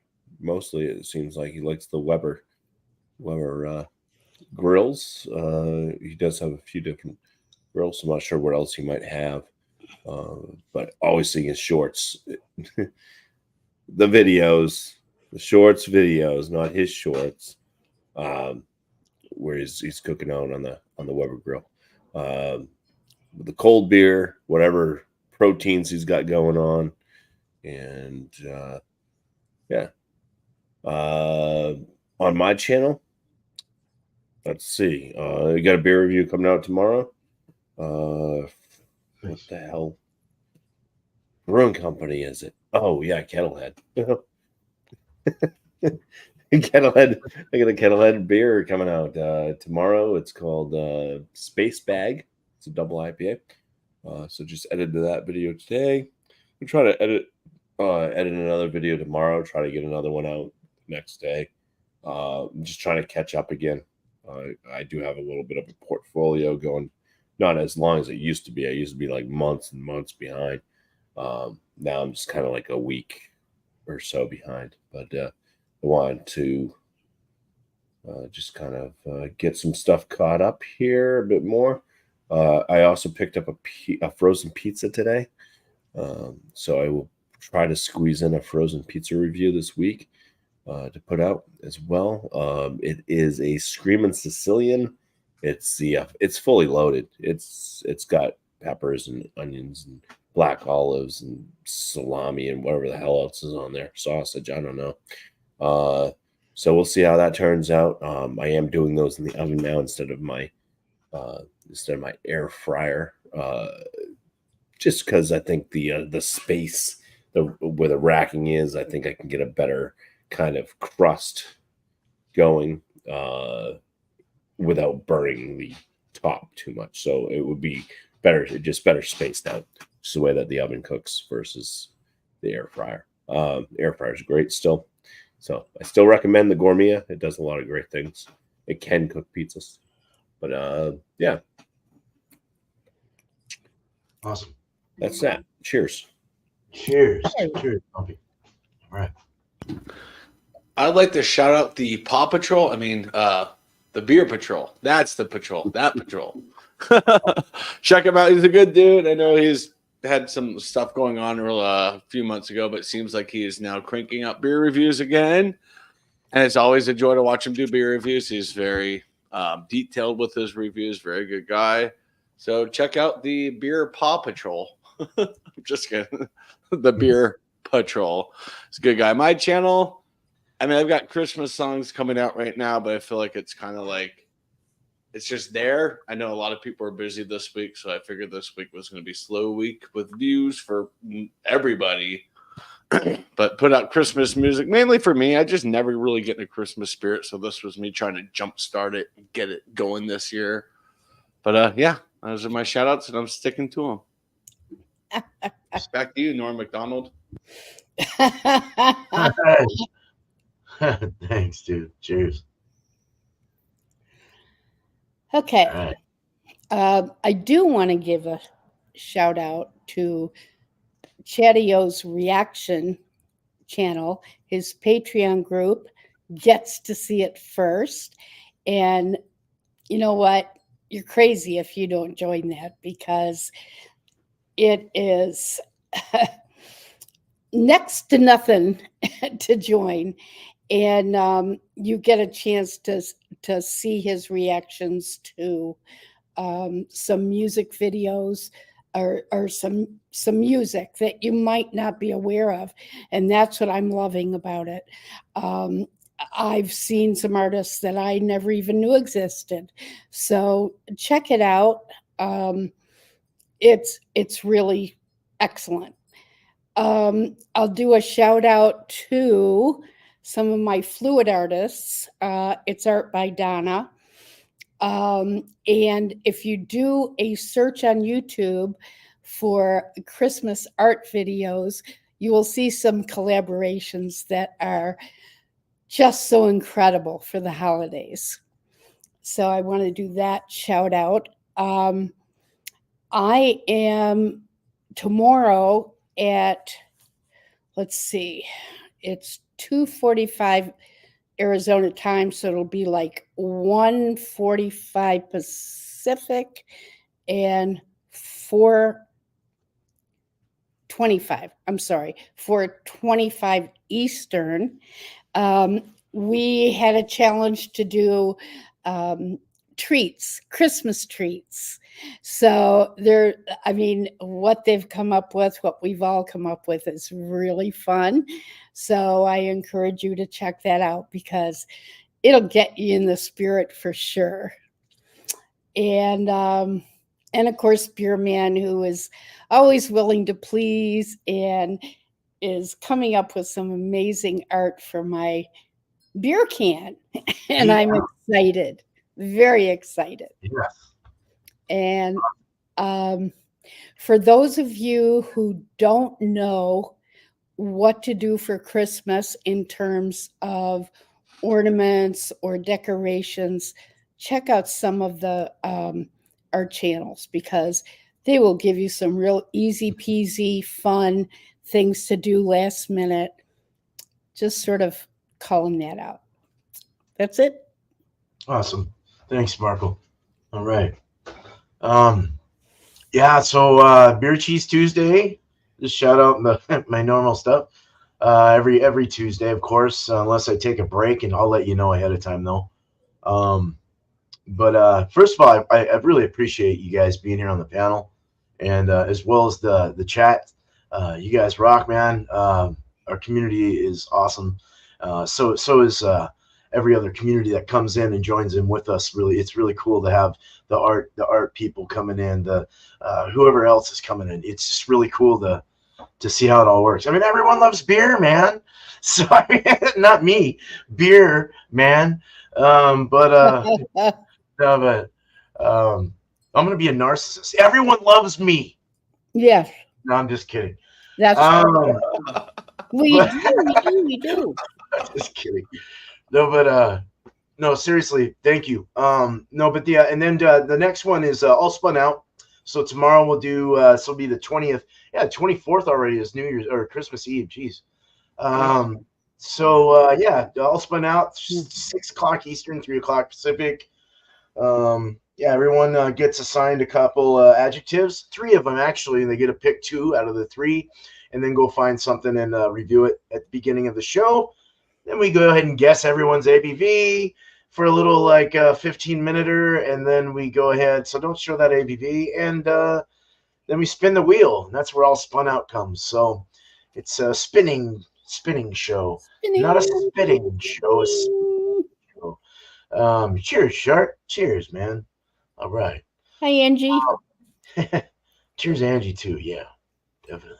Mostly, it seems like he likes the Weber grills. He does have a few different grills. I'm not sure what else he might have, but always seeing his shorts, the shorts videos, not his shorts, where he's cooking out on the Weber grill. The cold beer, whatever proteins he's got going on. And on my channel, let's see. We got a beer review coming out tomorrow. What the hell brewing company is it? Oh yeah, Kettlehead. Kettlehead. I got a Kettlehead beer coming out tomorrow. It's called Space Bag. It's a double IPA. So just edited that video today. I'm trying to edit another video tomorrow, try to get another one out next day. I'm just trying to catch up again. I do have a little bit of a portfolio going, not as long as it used to be. I used to be like months and months behind. Now I'm just kind of like a week or so behind. But I wanted to just kind of get some stuff caught up here a bit more. I also picked up a frozen pizza today. So I will try to squeeze in a frozen pizza review this week to put out as well. It is a Screamin' Sicilian. It's fully loaded. It's got peppers and onions and black olives and salami and whatever the hell else is on there. Sausage, I don't know. So we'll see how that turns out. I am doing those in the oven now instead of my air fryer. Just because I think the where the racking is, I think I can get a better kind of crust going without burning the top too much. So it would be better, just better spaced out. Just the way that the oven cooks versus the air fryer. Air fryer is great still. So I still recommend the Gourmet. It does a lot of great things. It can cook pizzas. But yeah. Awesome. That's that. Cheers. Cheers. Cheers, Bumpy. All right. I'd like to shout out the Paw Patrol. I mean, the Beer Patrol. That's the patrol. That patrol. Check him out. He's a good dude. I know he's had some stuff going on a few months ago, but it seems like he is now cranking out beer reviews again. And it's always a joy to watch him do beer reviews. He's very detailed with his reviews. Very good guy. So check out the Beer Paw Patrol. I'm just kidding. The Beer Patrol. It's a good guy. My channel, I mean, I've got Christmas songs coming out right now, but I feel like it's kind of like, it's just there. I know a lot of people are busy this week, so I figured this week was going to be a slow week with views for everybody. But put out Christmas music, mainly for me. I just never really get in the Christmas spirit, so this was me trying to jumpstart it and get it going this year. But yeah, those are my shout-outs, and I'm sticking to them. Back to you, Norm McDonald. Thanks, dude. Cheers. Okay. All right. I do want to give a shout out to Chadeo's reaction channel. His Patreon group gets to see it first. And you know what? You're crazy if you don't join that, because it is next to nothing to join. And you get a chance to see his reactions to some music videos or some music that you might not be aware of. And that's what I'm loving about it. I've seen some artists that I never even knew existed. So check it out. It's really excellent. I'll do a shout out to some of my fluid artists. It's art by Donna. And if you do a search on YouTube for Christmas art videos, you will see some collaborations that are just so incredible for the holidays. So I want to do that shout out. I am tomorrow at, let's see, it's 2:45 Arizona time, so it'll be like 1:45 Pacific and 4:25 Eastern. We had a challenge to do treats, Christmas treats. So what they've come up with, what we've all come up with, is really fun. So I encourage you to check that out, because it'll get you in the spirit for sure. And of course, Beer Man, who is always willing to please and is coming up with some amazing art for my beer can. And I'm excited, very excited. Yes. And for those of you who don't know what to do for Christmas in terms of ornaments or decorations, check out some of the art channels, because they will give you some real easy peasy fun things to do last minute. Just sort of calling that out. That's it. Awesome. Thanks, Sparkle. All right. Yeah, so Beer Cheese Tuesday, just shout out my normal stuff. Every Tuesday, of course, unless I take a break, and I'll let you know ahead of time, though. But first of all, I really appreciate you guys being here on the panel, and as well as the chat. You guys rock, man. Our community is awesome. So is every other community that comes in and joins in with us. Really, it's really cool to have the art people coming in, the whoever else is coming in. It's just really cool to to see how it all works. I mean, everyone loves beer, man. So I mean, not me, beer, man. But no, but I'm gonna be a narcissist. Everyone loves me. Yes, No, I'm just kidding. that's Um, we but do, we do. just kidding. No, but no, seriously, thank you. No, but and then the next one is all spun out. So tomorrow we'll do. So it'll be the 20th. Yeah, 24th already is New Year's or Christmas Eve. Jeez. So yeah, all spun out. 6 o'clock Eastern, 3 o'clock Pacific. Yeah, everyone gets assigned a couple adjectives, 3 of them actually, and they get to pick 2 out of the 3, and then go find something and review it at the beginning of the show. Then we go ahead and guess everyone's ABV for a little like 15-minute, and then we go ahead. So don't show that ABV, and then we spin the wheel, and that's where all spun out comes. So it's a spinning show, not a spitting show. A spinning show. Cheers, Shark. Cheers, man. All right. Hi, Angie. Cheers, Angie, too. Yeah, definitely.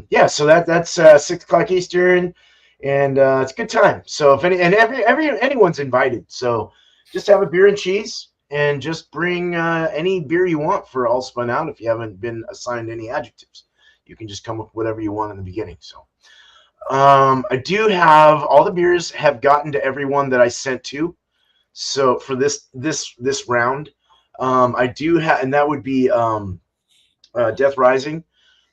Yeah, so that's 6 o'clock Eastern, and it's a good time. So if anyone's invited, so just have a beer and cheese, and just bring any beer you want for all spun out. If you haven't been assigned any adjectives, you can just come up with whatever you want in the beginning. So I do have all the beers have gotten to everyone that I sent to. So for this round, I do have, and that would be Death Rising,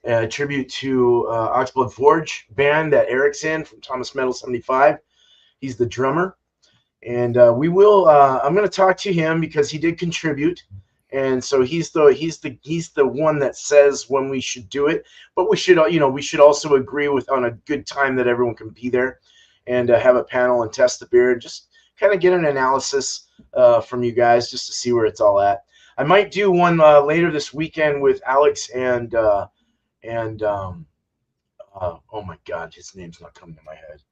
a tribute to Oxblood Forge band that Eric's in from Thomas Metal 75. He's the drummer, and we will. I'm going to talk to him because he did contribute, and so he's the one that says when we should do it. But we should also agree on a good time that everyone can be there, and have a panel and test the beer and just kind of get an analysis from you guys just to see where it's all at. I might do one later this weekend with Alex and oh my God, his name's not coming to my head.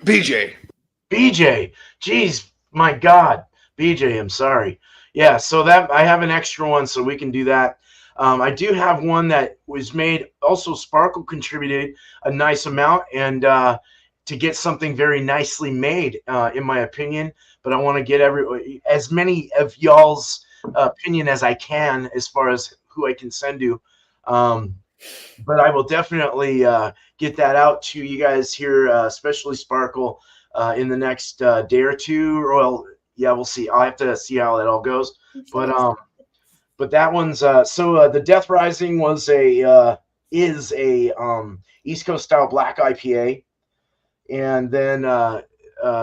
BJ. Jeez, my God, BJ. I'm sorry. Yeah, so that I have an extra one, so we can do that. I do have one that was made. Also, Sparkle contributed a nice amount, and to get something very nicely made, in my opinion. But I want to get as many of y'all's opinion as I can as far as who I can send to. But I will definitely get that out to you guys here, especially Sparkle, in the next day or two. Well, yeah, we'll see. I'll have to see how that all goes. But that one's so the Death Rising was is a East Coast style black IPA. And then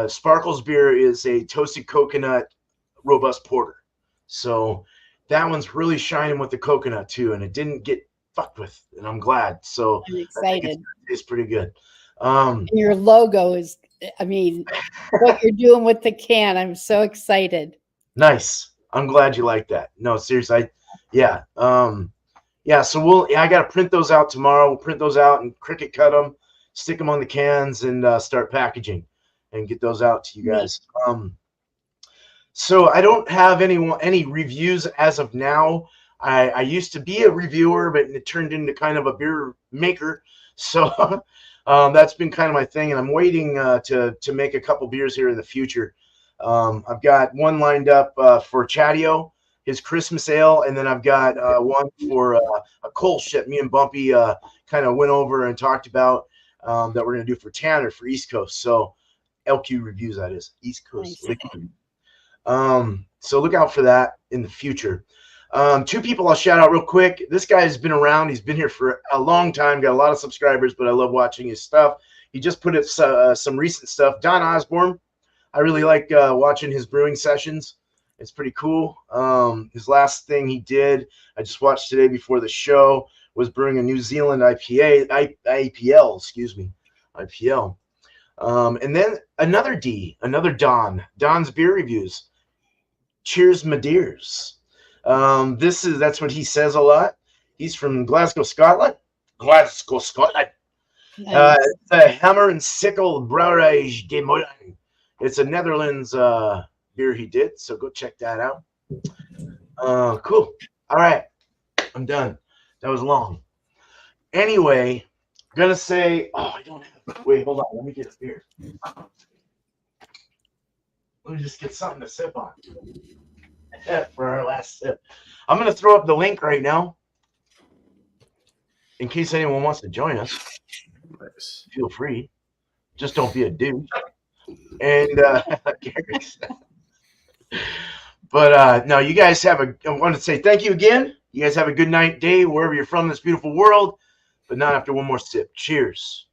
Sparkle's beer is a toasted coconut robust porter. So that one's really shining with the coconut too, and it didn't get fucked with, and I'm glad. So I'm excited. It's pretty good. And your logo is, I mean, what you're doing with the can, I'm so excited. Nice. I'm glad you like that. No, seriously. Yeah. Yeah. So I got to print those out tomorrow. We'll print those out and Cricut cut them, stick them on the cans, and start packaging and get those out to you guys. So I don't have any reviews as of now. I used to be a reviewer, but it turned into kind of a beer maker. So that's been kind of my thing, and I'm waiting to make a couple beers here in the future. I've got one lined up for Chadeo, his Christmas ale, and then I've got one for a Kolsch that me and Bumpy kind of went over and talked about that we're going to do for Tanner for East Coast. So LQ reviews, that is East Coast Nice. Liquid. So look out for that in the future. 2 people I'll shout out real quick. This guy has been around. He's been here for a long time, got a lot of subscribers, but I love watching his stuff. He just put up some recent stuff. Don Osborne. I really like watching his brewing sessions. It's pretty cool. His last thing he did, I just watched today before the show, was brewing a New Zealand IPL, excuse me, IPL. And then another Don. Don's beer reviews. Cheers, my dears. That's what he says a lot. He's from Glasgow, Scotland. Nice. It's a Hammer and Sickle Brouwerij de Molen. It's a Netherlands beer he did, so go check that out. Cool. All right, I'm done. That was long. Anyway, gonna say, oh, I don't have. Wait, hold on. Let me get a beer. Let me just get something to sip on for our last sip. I'm gonna throw up the link right now in case anyone wants to join us. Nice. Feel free. Just don't be a douche. And but no, you guys have I want to say thank you again. You guys have a good night, day, wherever you're from in this beautiful world. But not after one more sip. Cheers.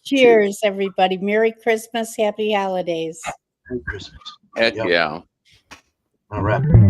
Cheers, everybody. Merry Christmas. Happy holidays. Merry Christmas. Heck Yep. yeah. All right.